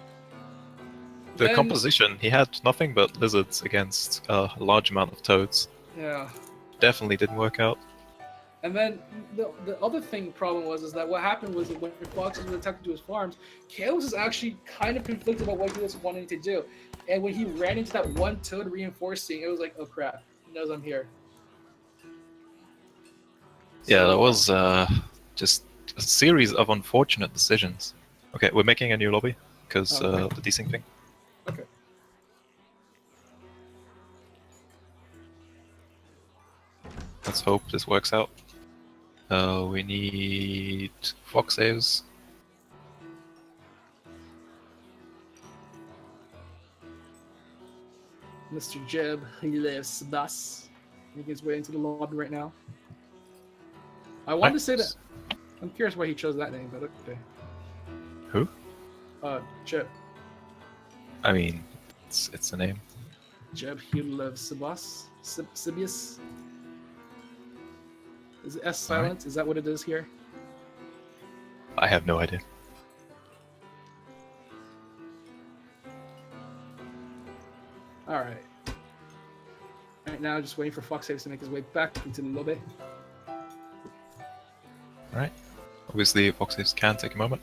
the composition, he had nothing but lizards against a large amount of toads. Yeah. Definitely didn't work out. And then the other problem was that what happened was that when Foxaves was attacking to his farms, Chaos was actually kind of conflicted about what he was wanting to do. And when he ran into that one toad reinforcing, it was like, oh crap, he knows I'm here. Yeah, that was just a series of unfortunate decisions. Okay, we're making a new lobby because the desync thing. Okay. Let's hope this works out. We need Foxaves. Mr. Jeb, he lives thus. I think he's way into the lobby right now. I wanted to say that. I'm curious why he chose that name, but okay. Who? Jeb. I mean, it's a name. Jeb Hugh Sibas? Sibius? Is it S silent? Right. Is that what it is here? I have no idea. Alright. Right now, just waiting for Foxaves to make his way back into the lobby. Alright. Obviously, Foxaves can take a moment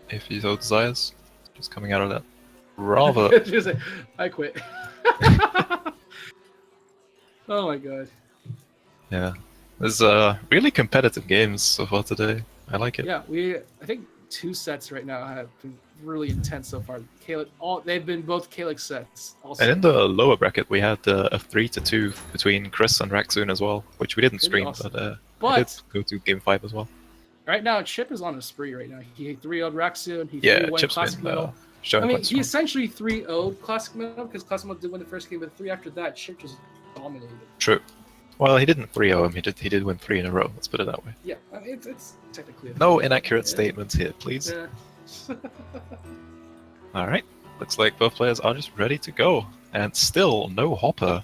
if he so desires. Just coming out of that rather. I quit. Oh my god. Yeah. There's really competitive games so far today. I like it. Yeah, I think 2 sets right now have been really intense so far. They've been both Kalik sets. Also. And in the lower bracket, we had a 3-2 between Chris and Raxoon as well, which we didn't stream, awesome. but we did go to Game 5 as well. Right now, Chip is on a spree right now. He 3-0'd Raxoon, he 3-1 Chip's Classic Metal. I mean, he essentially 3-0'd Classic Metal because Classic Metal did win the first game, but 3 after that, Chip just dominated. True. Well, he didn't 3-0 him. He did win 3 in a row. Let's put it that way. Yeah, I mean, it's technically. No inaccurate statements here, please. Yeah. All right. Looks like both players are just ready to go, and still no Hopper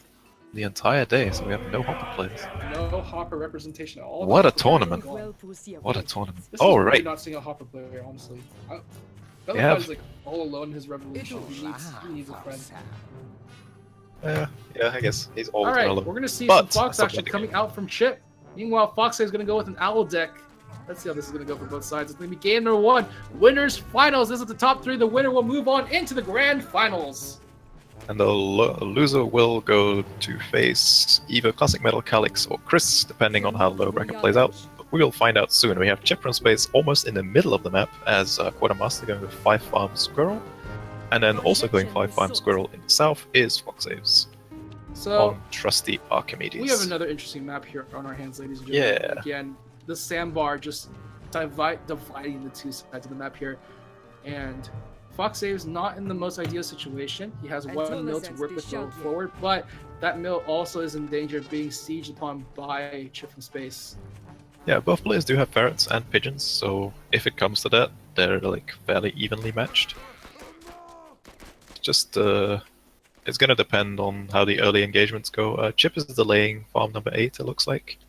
the entire day. So we have no Hopper players. No Hopper representation at all. What a tournament! What a tournament! This oh is right. Not seeing a Hopper player, honestly. Is like all alone in his revolution. He needs a friend. Yeah, I guess he's all right, relevant. We're going to see some Fox action coming out from Chip. Meanwhile, Fox is going to go with an Owl deck. Let's see how this is going to go for both sides. It's going to be game number 1. Winners finals. This is the top 3. The winner will move on into the grand finals. And the loser will go to face either Classic Metal, Calix, or Chris, depending on how the low bracket plays out. But we will find out soon. We have ChipFromSpace almost in the middle of the map as Quartermaster going with 5 Farm Squirrel. And then also going 5 Farm Squirrel in the south is Foxaves. So, on trusty Archimedes. We have another interesting map here on our hands, ladies and gentlemen. Yeah. Again, the sandbar just dividing the 2 sides of the map here. And Foxaves not in the most ideal situation. He has 1 mill to work with going forward, but that mill also is in danger of being sieged upon by ChipFromSpace. Yeah, both players do have ferrets and pigeons, so if it comes to that, they're like fairly evenly matched. Just it's gonna depend on how the early engagements go. Chip is delaying farm number 8, it looks like.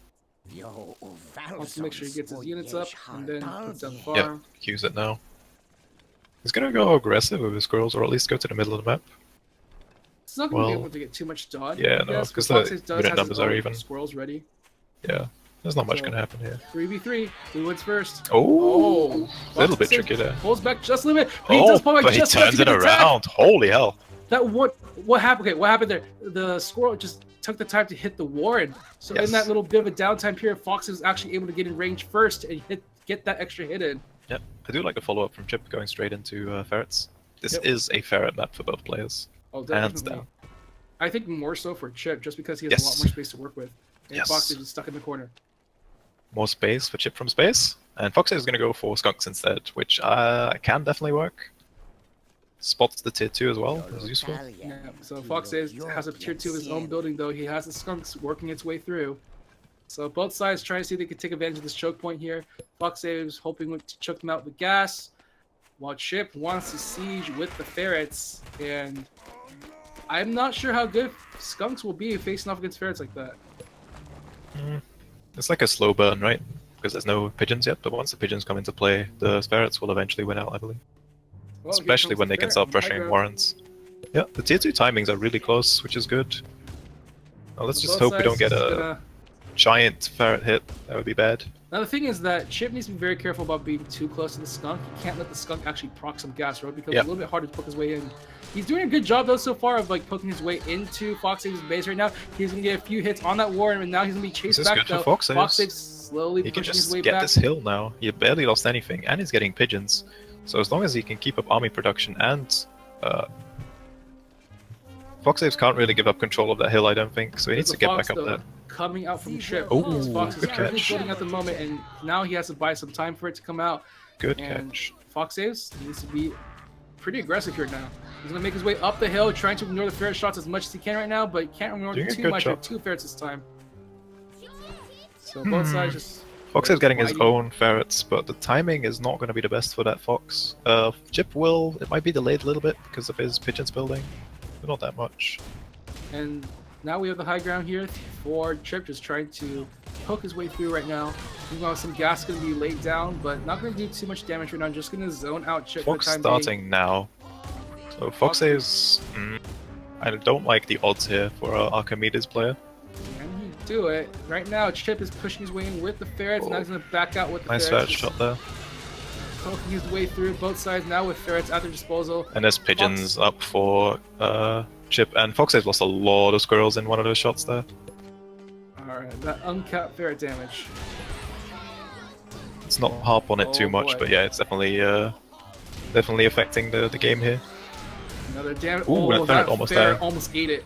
Wants to make sure he gets his units up and then puts down the farm. Yep, cues it now. He's gonna go aggressive with his squirrels, or at least go to the middle of the map. It's not gonna be able to get too much done. Yeah, no, because the unit numbers are even. Squirrels ready. Yeah, there's not much gonna happen here. 3v3. Who wins first? Oh, a little bit tricky there. Pulls back just a little bit. But he turns it around. Holy hell! That what happened? Okay, what happened there? The squirrel just took the time to hit the ward. So in that little bit of a downtime period, Fox is actually able to get in range first and get that extra hit in. Yep, I do like a follow-up from Chip going straight into ferrets. This is a ferret map for both players. Oh, definitely. Hands down. I think more so for Chip, just because he has a lot more space to work with. And Fox is just stuck in the corner. More space for ChipFromSpace. And Fox is going to go for Skunks instead, which can definitely work. Spots the tier 2 as well, which is useful. Yeah, so Fox has a tier 2 of his own building, though. He has the Skunks working its way through. So both sides trying to see if they can take advantage of this choke point here. Foxaves hoping to choke them out with gas. while Chip wants to siege with the ferrets, and I'm not sure how good skunks will be facing off against ferrets like that. It's like a slow burn, right? Because there's no pigeons yet, but once the pigeons come into play, the ferrets will eventually win out, I believe. Well, Especially when they can start pressuring warrens. Yeah, the tier 2 timings are really close, which is good. Now let's just hope we don't get a giant ferret hit. That would be bad. Now the thing is that Chip needs to be very careful about being too close to the skunk. He can't let the skunk actually proc some gas, right? Because it's a little bit harder to poke his way in. He's doing a good job though so far of like poking his way into Foxaves' base right now. He's gonna get a few hits on that warren, and now he's gonna be chased back though. Foxaves slowly pushing his way back. He can just get this hill now. He barely lost anything, and he's getting pigeons. So as long as he can keep up army production and Foxaves can't really give up control of that hill, I don't think. So he needs to get back up there. Coming out from Chip. Oh, Fox is good catch. building at the moment, and now he has to buy some time for it to come out. Good and catch. Foxaves needs to be pretty aggressive here now. He's gonna make his way up the hill, trying to ignore the ferret shots as much as he can right now, but he can't ignore too much. With 2 ferrets this time. So both sides just. Foxaves getting his own ferrets, but the timing is not going to be the best for that fox. Chip will. It might be delayed a little bit because of his pigeons building, but not that much. And now we have the high ground here for Chip, just trying to poke his way through right now. Meanwhile, some gas going to be laid down, but not going to do too much damage right now. Just going to zone out Chip for the time being. Starting now. So Foxaves, I don't like the odds here for Archimedes player. Can he do it? Right now, Chip is pushing his way in with the ferrets. Now he's going to back out with the ferrets. Nice ferret shot there. Poking his way through both sides now with ferrets at their disposal. And there's pigeons up for Chip, and Foxaves lost a lot of squirrels in one of those shots there. Alright, that uncapped ferret damage. Let's not harp on it too much, but yeah, it's definitely affecting the game here. Another damage. Ooh, that ferret almost ate it.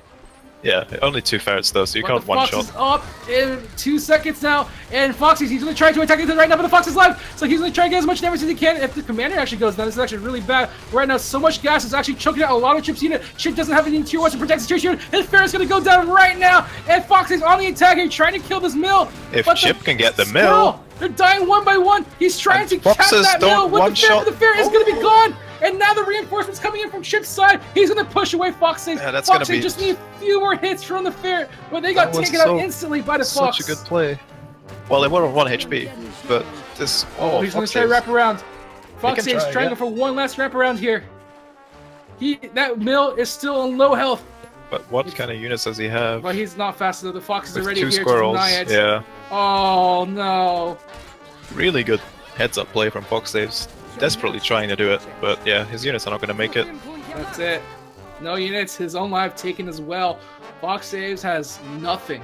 Yeah, only 2 ferrets though, so you can't one shot. The fox is up in 2 seconds now, and Foxy, he's going to try to attack it right now, but the fox is live, so he's going to try to get as much damage as he can. If the commander actually goes down, this is actually really bad. Right now, so much gas is actually choking out a lot of Chip's unit. Chip doesn't have any tier 1 to protect his tier 2 unit. His ferret's going to go down right now, and Foxy's on the attack here, trying to kill this mill. If Chip can get the mill... They're dying one by one. He's trying to cap that mill with the ferret, but the ferret is going to be gone. And now the reinforcements coming in from Chip's side. He's going to push away Foxaves. Yeah, Foxaves just need a few more hits from the ferret, but they got taken out instantly by the fox. Such a good play. Well, they were on 1 HP, but this... Oh, he's going to try to wrap around. Foxaves trying to go for one last wrap around here. That mill is still on low health. But what kind of units does he have? Well, he's not fast enough. The fox is With already 2 here squirrels. to deny it. Yeah. Oh, no. Really good heads-up play from Foxaves. Desperately trying to do it, but yeah, his units are not going to make it. That's it. No units, his own life taken as well. Foxaves has nothing.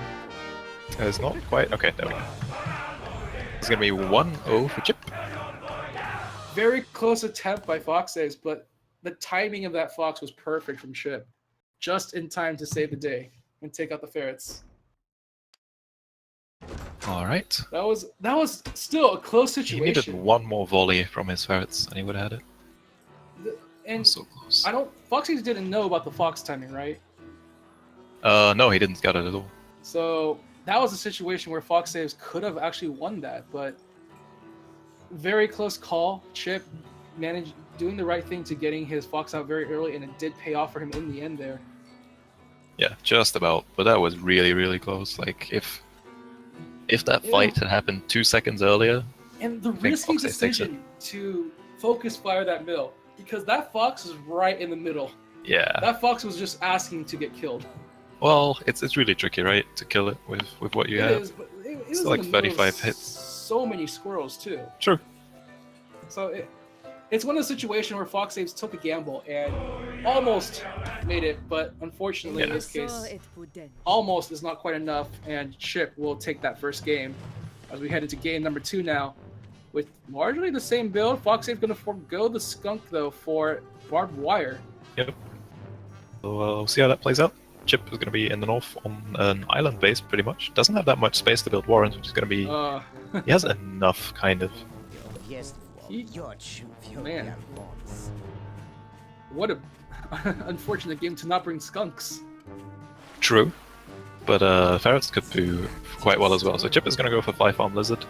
It's not quite... Okay, there we go. It's going to be 1-0 for Chip. Very close attempt by Foxaves, but the timing of that fox was perfect from Chip. Just in time to save the day and take out the ferrets. All right. That was still a close situation. He needed one more volley from his ferrets, and he would have had it. And so close. Foxaves didn't know about the fox timing, right? No, he didn't get it at all. So that was a situation where Foxaves could have actually won that, but very close call. Chip managed doing the right thing to getting his fox out very early, and it did pay off for him in the end there. Yeah, just about. But that was really, really close. Like, if that fight had happened 2 seconds earlier... And the risky decision to focus fire that mill, because that fox is right in the middle. Yeah. That fox was just asking to get killed. Well, it's really tricky, right, to kill it with what you have. But it it's was like 35 hits. So many squirrels, too. True. So it's one of the situations where Foxaves took a gamble and almost made it, but unfortunately in this case, almost is not quite enough, and Chip will take that first game as we head into game number 2 now. With largely the same build, Foxaves going to forego the skunk, though, for barbed wire. Yep. So we'll see how that plays out. Chip is going to be in the north on an island base, pretty much. Doesn't have that much space to build warrens, which is going to be... he has enough, kind of. Man. What a unfortunate game to not bring skunks. True. But ferrets could do quite well as well. So Chip is going to go for 5-farm lizard.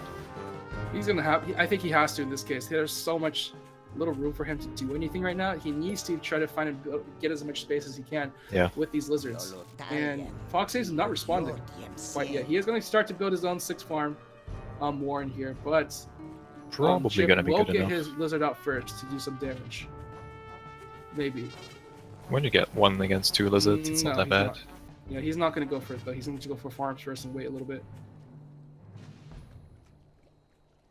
He's going to have... I think he has to in this case. There's so much little room for him to do anything right now. He needs to try to find and get as much space as he can with these lizards. And Foxaves is not responding quite yet. He is going to start to build his own 6 farm war in here, but probably going to be good enough. Will get his lizard out first to do some damage. Maybe. When you get 1 against 2 lizards, it's not that bad. Not. Yeah, he's not going to go for it though. He's going to go for farms first and wait a little bit.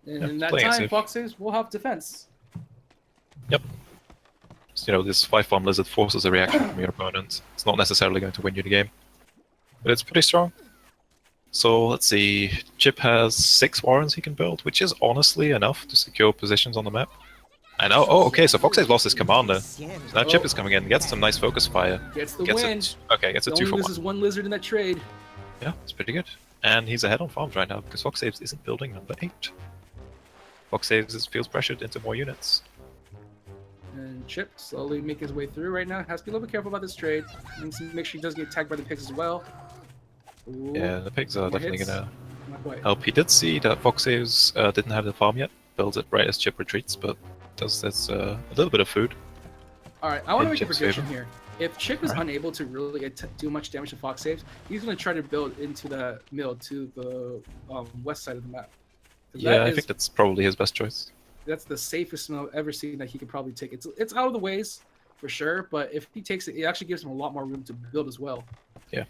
And in that time, Foxaves will have defense. Yep. So, this 5-farm lizard forces a reaction from your opponent. It's not necessarily going to win you the game, but it's pretty strong. So let's see. Chip has 6 warrens he can build, which is honestly enough to secure positions on the map. I know. Oh, okay. So Foxaves lost his commander. So now Chip is coming in, gets some nice focus fire. Gets the win. Gets a 2-for-1. This is 1 lizard in that trade. Yeah, it's pretty good. And he's ahead on farms right now because Foxaves isn't building number 8. Foxaves feels pressured into more units. And Chip slowly making his way through right now. Has to be a little bit careful about this trade. Needs to make sure he doesn't get attacked by the pigs as well. Ooh, yeah, the pigs are definitely going to help. He did see that Foxaves didn't have the farm yet. Builds it right as Chip retreats, but does this a little bit of food. Alright, I want to make a prediction here. If Chip is unable to really do much damage to Foxaves, he's going to try to build into the mill to the west side of the map. Yeah, I think that's probably his best choice. That's the safest mill I've ever seen that he could probably take. It's out of the ways, for sure, but if he takes it, it actually gives him a lot more room to build as well. Yeah.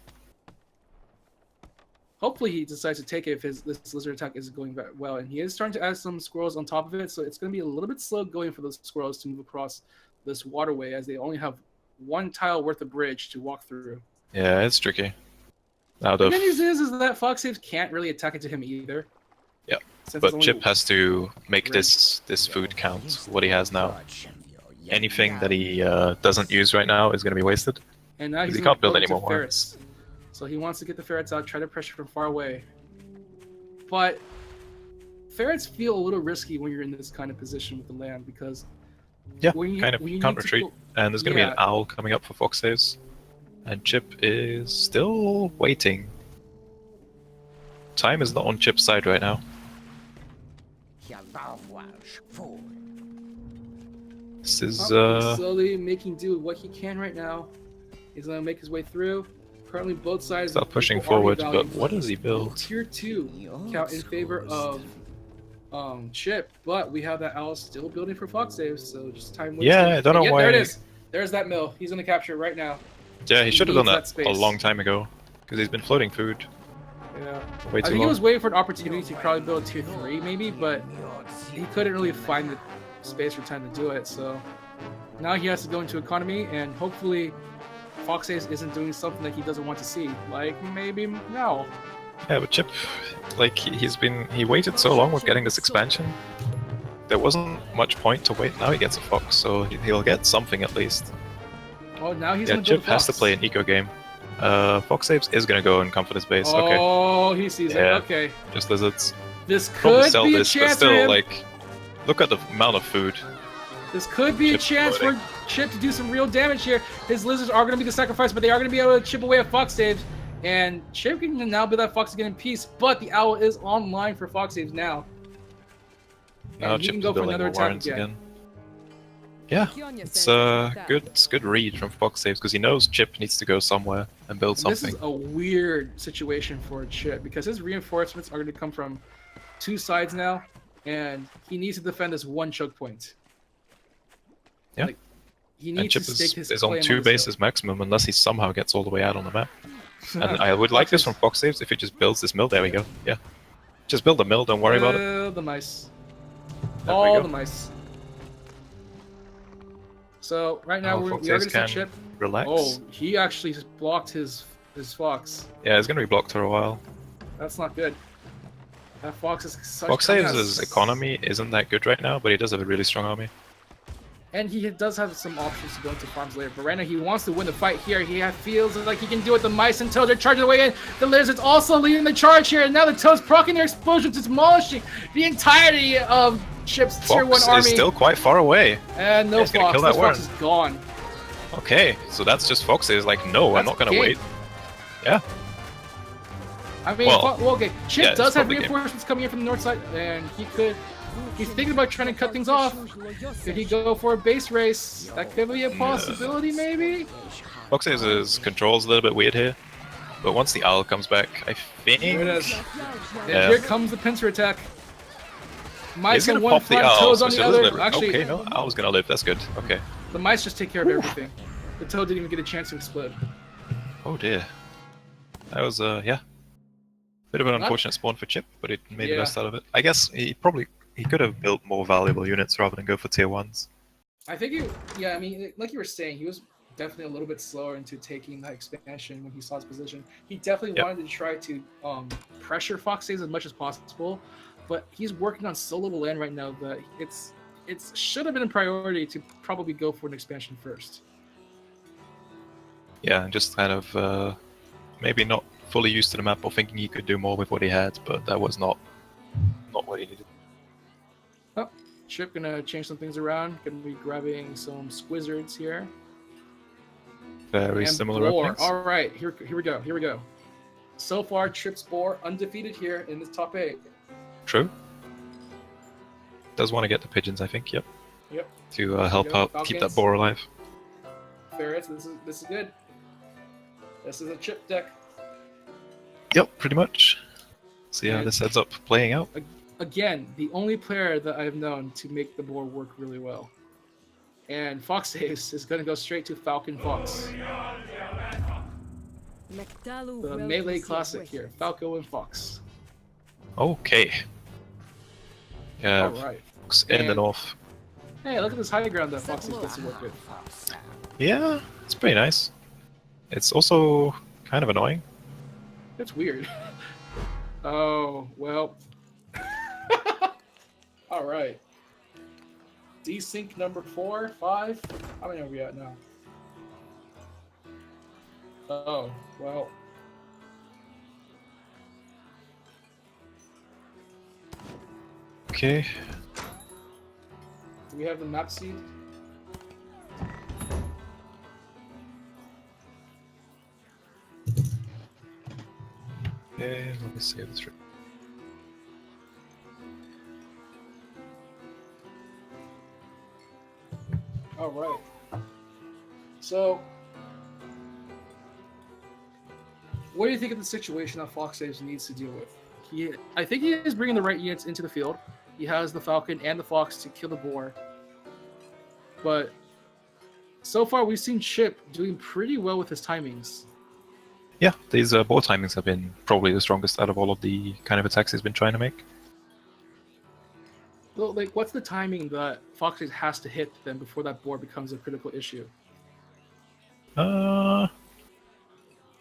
Hopefully he decides to take it if this lizard attack isn't going very well, and he is starting to add some squirrels on top of it, so it's going to be a little bit slow going for those squirrels to move across this waterway, as they only have 1 tile worth of bridge to walk through. Yeah, it's tricky. Now the good news is that Foxaves can't really attack into him either. Yeah, but Chip has to make this food count, what he has now. Anything that he doesn't use right now is going to be wasted. And now he can't build any more warrens. So he wants to get the ferrets out, try to pressure from far away. But ferrets feel a little risky when you're in this kind of position with the land, because you can't retreat. And there's going to be an owl coming up for Foxaves. And Chip is still waiting. Time is not on Chip's side right now. This is slowly making do with what he can right now. He's going to make his way through. Currently, both sides start pushing forward, but what does he build? Tier 2 count in favor of Chip, but we have that owl still building for Foxaves, so just time wasting. Yeah, I don't know why. There it is. There's that mill. He's going to capture it right now. Yeah, he should have done that a long time ago, because he's been floating food. Yeah. I think he was waiting for an opportunity to probably build tier 3 maybe, but he couldn't really find the space or time to do it, so now he has to go into economy, and hopefully Foxaves isn't doing something that he doesn't want to see, like maybe now. Yeah, but Chip, like he waited so long with getting this expansion. There wasn't much point to wait. Now he gets a fox, so he'll get something at least. Oh, now he's gonna build Chip has to play an eco game. Foxaves is gonna go and come for this base. Okay. Oh, he sees it. Okay. Just lizards. This could be a chance but still, for him. like, look at the amount of food. This could be a chance for Chip to do some real damage here. His lizards are going to be the sacrifice, but they are going to be able to chip away at Foxaves. And Chip can now build that fox again in peace, but the owl is online for Foxaves now. Now Chip can go for another attack again. Yeah, it's a good read from Foxaves, because he knows Chip needs to go somewhere and build something. This is a weird situation for Chip, because his reinforcements are going to come from 2 sides now, and he needs to defend this 1 choke point. Yeah, like, he needs Chip to stake his is on 2 bases maximum, unless he somehow gets all the way out on the map. And I would like this from Foxaves if he just builds this mill. There we go. Yeah, just build the mill. Don't worry about it. The mice. All the mice. So right now we are going to see Chip. Relax. Oh, he actually just blocked his fox. Yeah, it's going to be blocked for a while. That's not good. That fox is such. Foxaves' economy isn't that good right now, but he does have a really strong army. And he does have some options to go into farms later. But right now he wants to win the fight here. He feels like he can do it. The mice and toads are charging away in. The lizards also leading the charge here. And now the toads proccing their explosions, demolishing the entirety of Chip's tier 1 army. Fox is still quite far away. And no fox. This fox is gone. Okay, so that's just Foxaves like, no, I'm not going to wait. Yeah. I mean, well okay. Chip does have reinforcements coming in from the north side, and he could He's thinking about trying to cut things off. Could he go for a base race? That could be a possibility, maybe? Foxaves' control's a little bit weird here. But once the owl comes back, I think... Here it is. Yeah. And here comes the pincer attack. Mice on gonna one pop the front, owl, Toad's so on the still isn't other. it? Actually, Okay, no, owl's gonna live. That's good. Okay. the mice just take care of everything. The Toad didn't even get a chance to explode. Oh dear. That was, yeah. Bit of an unfortunate spawn for Chip, but he made the best out of it. I guess he could have built more valuable units rather than go for tier 1s. I think I mean, like you were saying, he was definitely a little bit slower into taking that expansion when he saw his position. He definitely wanted to try to pressure Foxaves as much as possible, but he's working on so little land right now that it should have been a priority to probably go for an expansion first. Yeah, and just kind of maybe not fully used to the map or thinking he could do more with what he had, but that was not what he needed. Oh, Chip gonna change some things around. Gonna be grabbing some Squizzards here. Very similar openings. All right, here we go. Here we go. So far, Chip's Boar undefeated here in this top 8. True. Does want to get the pigeons, I think. Yep. Yep. To help out Falcons. keep that boar alive. Ferrets. This is good. This is a Chip deck. Yep, pretty much. See how this ends up playing out. Again, the only player that I've known to make the boar work really well. And Foxaves is going to go straight to Falcon Fox. The melee classic here, Falco and Fox. Okay. Yeah, all right. Fox in the north. Hey, look at this high ground that Foxaves gets to work with. Yeah, it's pretty nice. It's also kind of annoying. It's weird. Oh, well. All right. Desync number 4, 5. How many are we at now? Oh, well. Okay. Do we have the map seed? Okay, let me see this. All right. So, what do you think of the situation that Foxaves needs to deal with? I think he is bringing the right units into the field. He has the Falcon and the Fox to kill the boar. But so far, we've seen Chip doing pretty well with his timings. Yeah, these boar timings have been probably the strongest out of all of the kind of attacks he's been trying to make. So, like, what's the timing that Foxaves has to hit then before that boar becomes a critical issue? I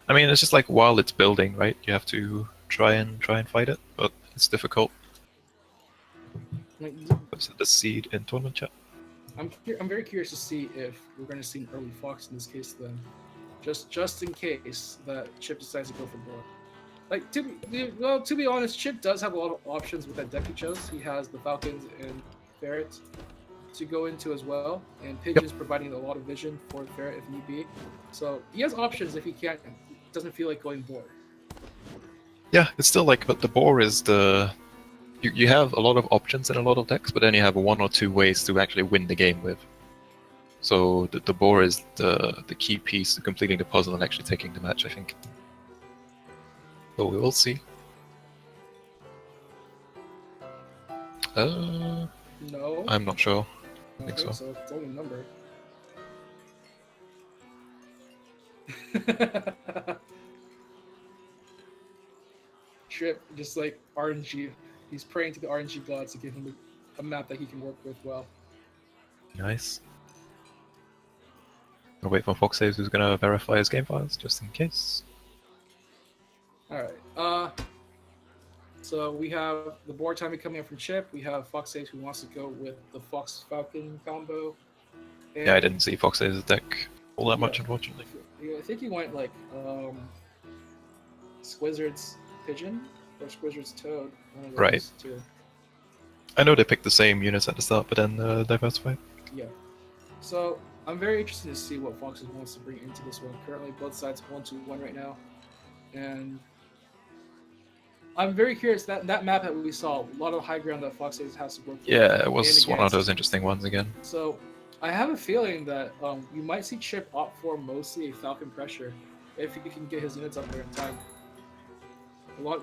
mean, it's just like while it's building, right? You have to try and fight it, but it's difficult. Like, What's the seed in tournament chat? I'm very curious to see if we're going to see an early Fox in this case then. Just in case that Chip decides to go for boar. Like, to be honest, Chip does have a lot of options with that deck he chose. He has the Falcons and Ferrets to go into as well, and Pigeons providing a lot of vision for the Ferret if need be. So he has options if he doesn't feel like going boar. Yeah, it's still like, but the boar is the... You have a lot of options in a lot of decks, but then you have 1 or 2 ways to actually win the game with. So the boar is the key piece to completing the puzzle and actually taking the match, I think. So we will see. No. I'm not sure. I think so. It's only a number. Trip, just like RNG. He's praying to the RNG gods to give him a map that he can work with well. Nice. I'll wait for Foxaves who's gonna verify his game files, just in case. Alright, so we have the board timing coming in from Chip. We have Foxaves who wants to go with the Fox-Falcon combo. And Yeah, I didn't see Foxaves' deck all that much, unfortunately. I think he went like Squizzard's Pigeon or Squizzard's Toad. One of those Right. two. I know they picked the same units at the start, but then diversified. Yeah. So I'm very interested to see what Foxes wants to bring into this one. Currently, both sides 1-1 right now, and I'm very curious that map that we saw, a lot of high ground that Foxaves has to work with. Yeah, it was and one of against. those interesting ones again. So I have a feeling that you might see Chip opt for mostly a Falcon pressure if he can get his units up there in time.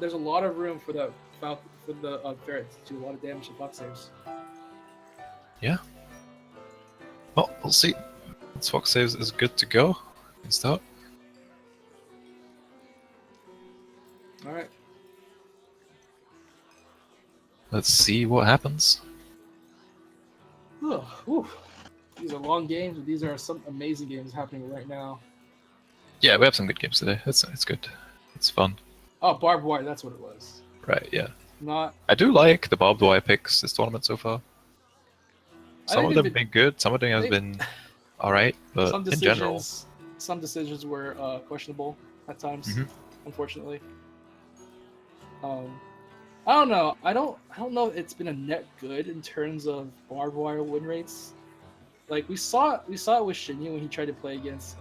There's a lot of room for the ferret to do a lot of damage to Foxaves. Yeah. Well, we'll see. Once Foxaves is good to go, we can start. All right. Let's see what happens. Oh, these are long games, but these are some amazing games happening right now. Yeah, we have some good games today. It's good. It's fun. Oh, barbed wire, that's what it was. Right, yeah. Not. I do like the barbed wire picks this tournament so far. Some of them have been good, some of them have been alright, but in general. Some decisions were questionable at times, unfortunately. I don't know. I don't know if it's been a net good in terms of barbed wire win rates. Like we saw it with Shinyu when he tried to play against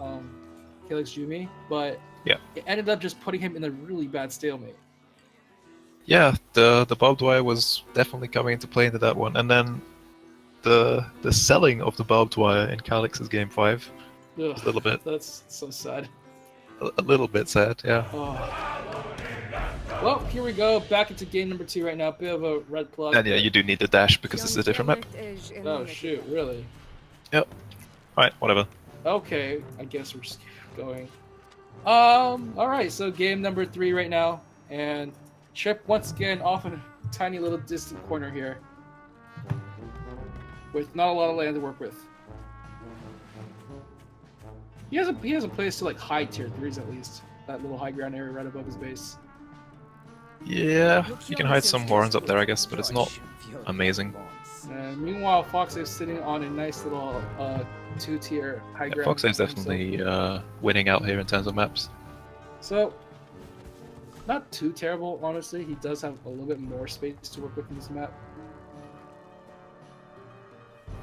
Calyx Jumi, but yeah, it ended up just putting him in a really bad stalemate. Yeah, the barbed wire was definitely coming into play into that one, and then the selling of the barbed wire in Calyx's game 5 was a little bit. That's so sad. A little bit sad, yeah. Oh. Well, here we go, back into game number 2 right now. Bit of a red plug. And yeah, you do need the dash because this is a different map. Oh shoot, really? Yep. Alright, whatever. Okay, I guess we're just going. Alright, so game number 3 right now. And Chip once again off in a tiny little distant corner here. With not a lot of land to work with. He has a place to like high tier 3s at least. That little high ground area right above his base. Yeah, you can hide some Warrens up there, I guess, but it's not amazing. And meanwhile, Fox is sitting on a nice little 2-tier high ground. Fox is definitely winning out here in terms of maps. So, not too terrible, honestly. He does have a little bit more space to work with in this map.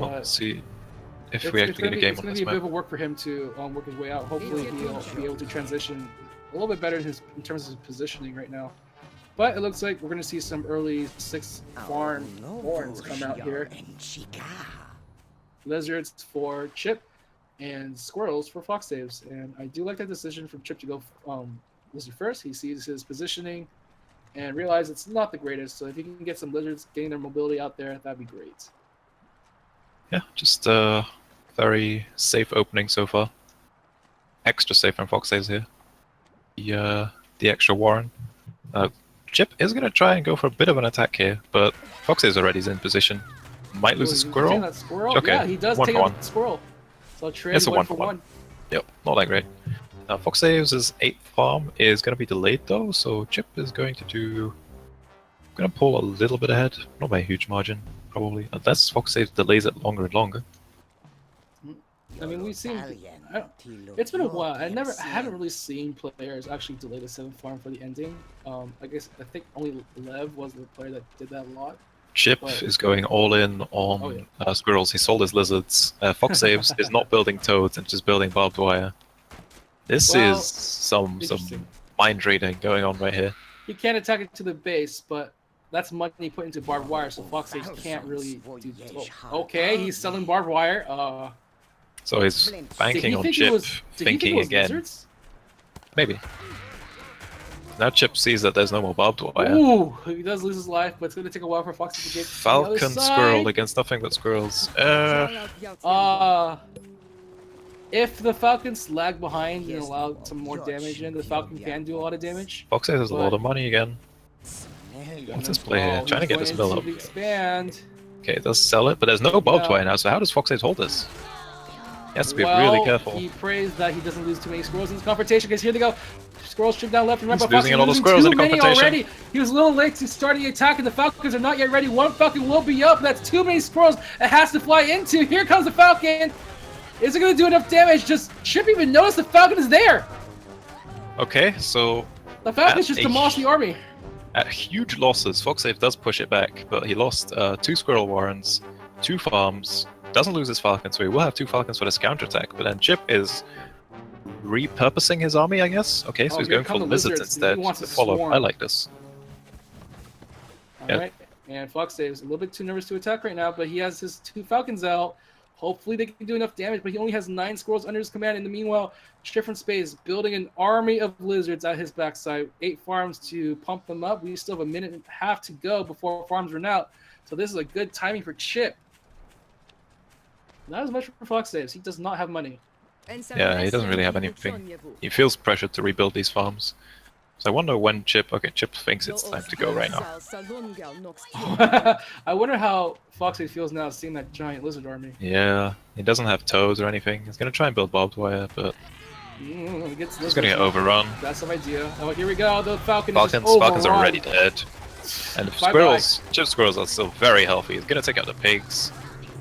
Well, let's see if we actually get a game on this map. It's going to be a bit of a work for him to work his way out. Hopefully, he'll be able to transition a little bit better in terms of his positioning right now. But it looks like we're going to see some early 6 farm horns come out here. Lizards for Chip and squirrels for Foxaves. And I do like that decision from Chip to go lizard first. He sees his positioning and realizes it's not the greatest. So if he can get some lizards getting their mobility out there, that'd be great. Yeah, just a very safe opening so far. Extra safe from Foxaves here. The extra Warren. Chip is going to try and go for a bit of an attack here, but Foxaves already is in position. Might lose a squirrel. That squirrel. Okay, yeah, he does take out the squirrel. So trade it's a 1-for-1. Yep, not that great. Foxaves' 8th farm is going to be delayed though, so Chip is going to pull a little bit ahead, not by a huge margin, probably, unless Foxaves delays it longer and longer. I mean, we've seen. It's been a while. I haven't really seen players actually delay the 7th farm for the ending. I think only Lev was the player that did that a lot. Chip is going all in on squirrels. He sold his lizards. Foxaves is not building toads and just building barbed wire. This is some mind reading going on right here. He can't attack it to the base, but that's money put into barbed wire, so Foxaves can't really do. Okay, he's selling barbed wire. So he's banking on Chip, thinking again. Lizards? Maybe. Now Chip sees that there's no more barbed wire. Ooh, he does lose his life, but it's going to take a while for Fox to get Falcon squirrel against nothing but squirrels. If the Falcons lag behind and allow some more damage in, the Falcon can do a lot of damage. Foxaves has a lot of money again. What's this play here? Trying to get this mill up. Expand. Okay, it does sell it, but there's no barbed wire now, so how does Foxaves hold this? He has to be really careful. He prays that he doesn't lose too many squirrels in this confrontation, because here they go. Squirrels shoot down left and right. He's losing a lot of squirrels in the confrontation. Already. He was a little late to starting the attack, and the Falcons are not yet ready. One Falcon will be up. That's too many squirrels it has to fly into. Here comes the Falcon. Is it going to do enough damage? Just Chip even notice the Falcon is there. Okay, so the Falcons just demolished the army. At huge losses, Foxaves does push it back, but he lost 2 squirrel warrens, 2 farms. Doesn't lose his Falcon, so he will have 2 Falcons for this counterattack, but then Chip is repurposing his army, I guess? Okay, so he's going for lizards instead to follow. I like this. Alright, and Foxaves a little bit too nervous to attack right now, but he has his 2 Falcons out. Hopefully they can do enough damage, but he only has 9 squirrels under his command. In the meanwhile, ChipFromSpace building an army of lizards at his backside. 8 farms to pump them up. We still have a minute and a half to go before farms run out. So this is a good timing for Chip. Not as much for Foxaves. He does not have money. Yeah, he doesn't really have anything. He feels pressured to rebuild these farms. So I wonder when Chip... Okay, Chip thinks it's time to go right now. I wonder how Foxaves feels now seeing that giant lizard army. Yeah, he doesn't have toes or anything. He's gonna try and build barbed wire, but he's gonna get overrun. That's some idea. Oh, here we go. The Falcons are already dead. And the squirrels, Chip squirrels are still very healthy. He's gonna take out the pigs.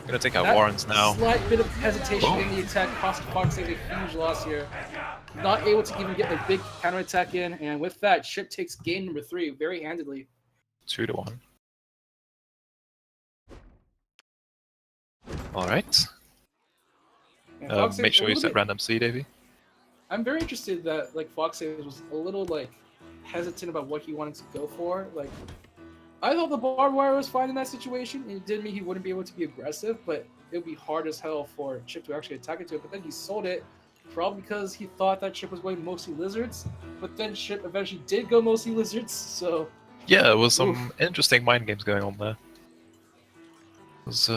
Gonna take out Warrens now. Slight bit of hesitation in the attack cost Foxaves a huge loss here. Not able to even get a big counterattack in, and with that, Chip takes game number 3 very handedly. 2-1. Alright. Make sure you set random C, Davey. I'm very interested that Foxaves was a little hesitant about what he wanted to go for. I thought the barbed wire was fine in that situation, and it did mean he wouldn't be able to be aggressive, but it would be hard as hell for Chip to actually attack into it. But then he sold it, probably because he thought that Chip was going mostly lizards, but then Chip eventually did go mostly lizards, so... Yeah, there was some interesting mind games going on there. It was,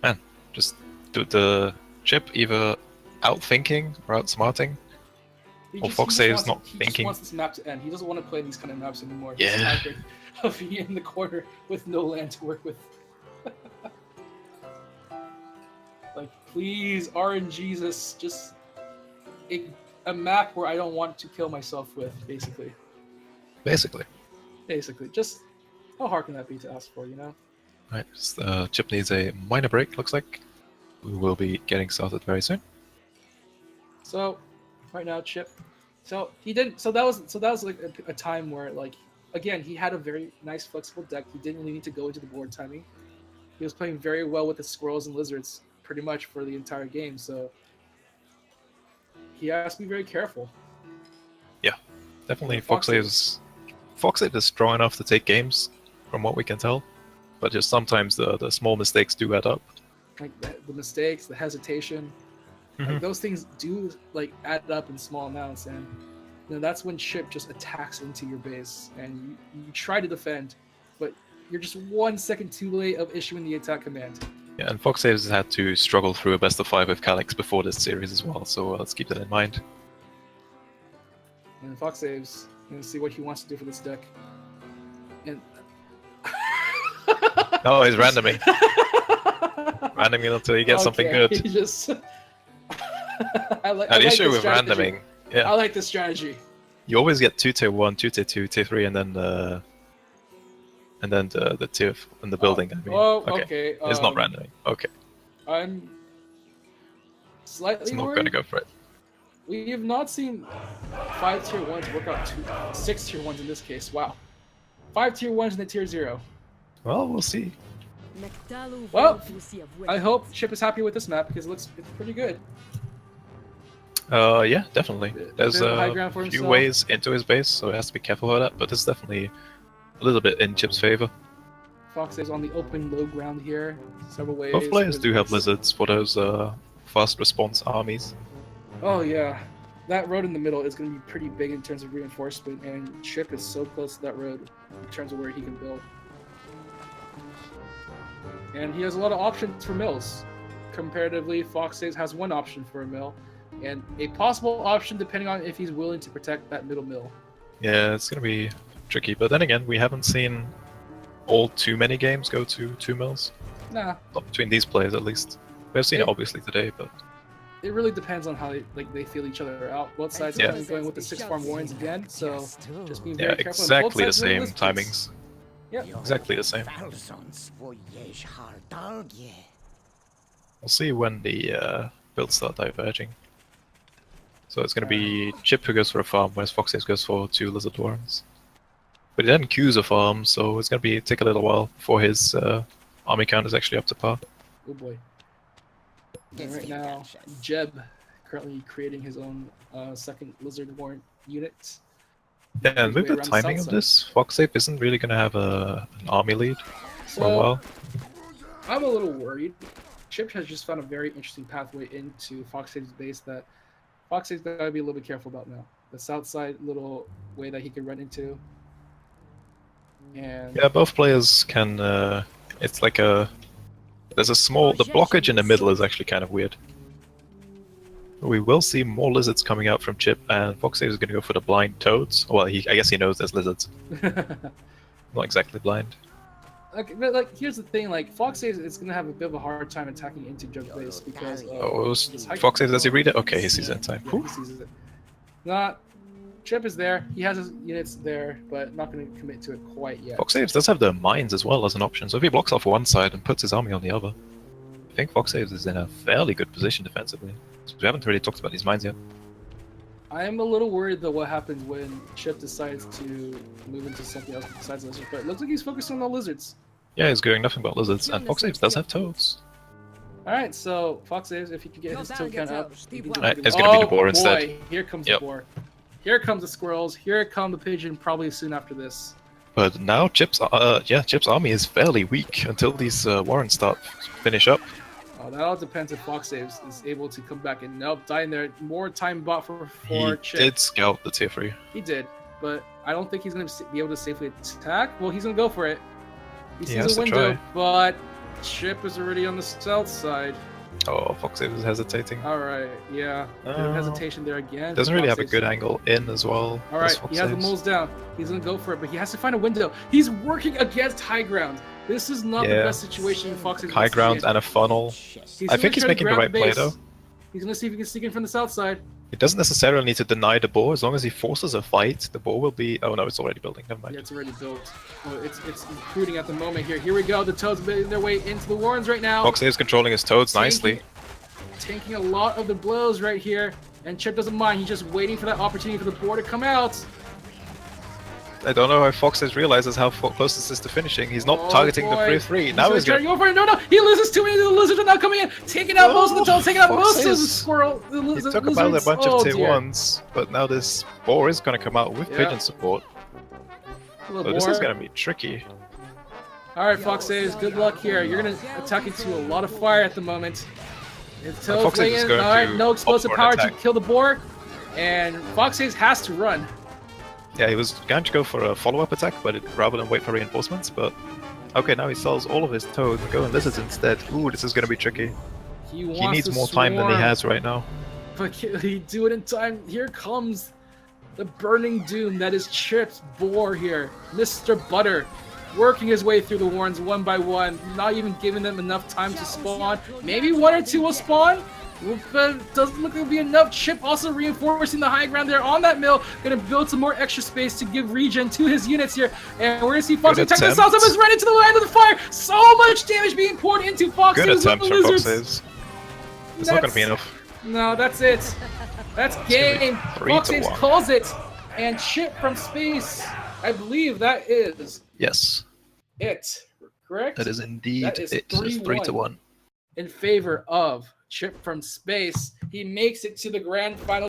man, just the Chip either outthinking or outsmarting, or Foxaves not thinking. He just wants this map to end. He doesn't want to play these kind of maps anymore. Yeah. He's tired of being in the corner with no land to work with. Please, RNGesus, just a map where I don't want to kill myself with, basically. Basically. Just how hard can that be to ask for, you know? Right, Chip needs a minor break, looks like. We will be getting started very soon. So, right now, Chip. So he didn't. So that was a time where again he had a very nice flexible deck. He didn't really need to go into the board timing. He was playing very well with the squirrels and lizards pretty much for the entire game. So he has to be very careful. Yeah, definitely. Foxaves is strong enough to take games, from what we can tell. But just sometimes the small mistakes do add up. The mistakes, the hesitation. Those things do add up in small amounts, and that's when Chip just attacks into your base, and you try to defend, but you're just 1 second too late of issuing the attack command. Yeah, and Foxaves has had to struggle through a best of 5 with Calyx before this series as well, so let's keep that in mind. And Foxaves, let's see what he wants to do for this deck. And oh, he's randoming. Randoming until you get something good. He just... The issue with randoming, I like this strategy. You always get 2 tier 1, 2 tier 2, tier 3, and then the tier in the building. Okay. It's not randoming. Okay. I'm slightly It's not worried. going to go for it. We have not seen 5 tier 1s work out 6 tier 1s in this case. Wow. 5 tier 1s in the tier 0. Well, we'll see. Well, I hope Chip is happy with this map because it's pretty good. Yeah, definitely. There's a few ways into his base, so he has to be careful of that, but it's definitely a little bit in Chip's favor. Foxaves on the open low ground here. Several ways. Both players do have lizards for those fast response armies. Oh yeah. That road in the middle is going to be pretty big in terms of reinforcement, and Chip is so close to that road in terms of where he can build. And he has a lot of options for mills. Comparatively, Foxaves has one option for a mill, and a possible option depending on if he's willing to protect that middle mill. Yeah, it's going to be tricky, but then again, we haven't seen all too many games go to 2 mills. Nah. Not between these players, at least. We've seen it obviously today, but... It really depends on how they feel each other out. Both sides are going with the 6 farm warrens again, so just being very careful. Exactly the same timings. Yeah, exactly the same. We'll see when the builds start diverging. So it's going to be Chip who goes for a farm, whereas Foxaves goes for 2 lizard warrens. But he then queues a farm, so it's going to take a little while before his army count is actually up to par. Oh boy. And right now, Jeb currently creating his own second lizard warrant unit. Yeah, and with way the around the timing south of this, Foxape isn't really going to have an army lead for a So while. I'm a little worried. Chip has just found a very interesting pathway into Foxape's base that Foxape's got to be a little bit careful about now. The south side little way that he can run into. And Yeah, both players can. It's like a. There's a small. The blockage in the middle is actually kind of weird. We will see more lizards coming out from Chip, and Foxape is going to go for the blind toads. Well, I guess he knows there's lizards. Not exactly blind. but here's the thing: like Foxape is gonna have a bit of a hard time attacking into Jug's base because Foxape, does he read it? Okay, he sees it in time. Yeah, he sees it. Not Chip is there. He has his units there, but not going to commit to it quite yet. Foxape does have the mines as well as an option, so if he blocks off one side and puts his army on the other, I think Foxape is in a fairly good position defensively. We haven't really talked about these mines yet. I am a little worried though what happens when Chip decides to move into something else besides lizards, but it looks like he's focused on the lizards. Yeah, he's going nothing but lizards, and Foxape does have toads. Alright, so Foxape, if he can get his toad count up, It's going to be the boar instead. Here comes the boar. Here comes the squirrels. Here come the pigeon. Probably soon after this. But now Chip's army is fairly weak until these warrants finish up. Oh, that all depends if Foxape is able to come back and nope, dying there. More time bought for Chip. He did scout the tier 3. He did, but I don't think he's going to be able to safely attack. Well, he's going to go for it. He sees a window, but Chip is already on the south side. Oh, Foxape is hesitating. Alright, yeah. Hesitation there again. Doesn't really have a good angle in as well. Alright, he has the moles down. He's going to go for it, but he has to find a window. He's working against high ground. This is not the best situation Foxape. High ground and a funnel. I think he's making the right play though. He's going to see if he can sneak in from the south side. He doesn't necessarily need to deny the boar. As long as he forces a fight, the boar will be... Oh no, it's already building. Never mind. Yeah, it's already built. Oh, it's recruiting at the moment here. Here we go. The toads making their way into the warrens right now. Foxape is controlling his toads nicely. Tanking a lot of the blows right here. And Chip doesn't mind. He's just waiting for that opportunity for the boar to come out. I don't know if Foxape realizes how close this is to finishing. He's not targeting the 3-3. Now he's going to go for it. No, he loses too many of the lizards are now coming in. Taking out most of the toads, taking out most of the squirrel. He took about a bunch of tier 1s, but now this boar is going to come out with pigeon support. So this is going to be tricky. Alright, Foxape, good luck here. You're going to attack into a lot of fire at the moment. Toads laying in. Alright, no explosive power to kill the boar. And Foxape has to run. Yeah, he was going to go for a follow-up attack, but rather than wait for reinforcements, but... Okay, now he sells all of his toads and going lizards instead. Ooh, this is going to be tricky. He needs more time than he has right now. But can he do it in time? Here comes the burning doom that is Chip's boar here. Mr. Butter, working his way through the warrens one by one, not even giving them enough time to spawn. Maybe one or two will spawn? But doesn't look like it'll be enough. Chip also reinforcing the high ground there on that mill. Gonna build some more extra space to give regen to his units here. And we're gonna see Foxape attack the south. Is right into the line of the fire. So much damage being poured into Foxape. Good attempt from Foxape. It's not gonna be enough. No, that's it. That's game. Foxape calls it. And Chip from Space, I believe that is it. Correct? That is indeed it. It's 3-1. In favor of Chip from Space. He makes it to the grand final.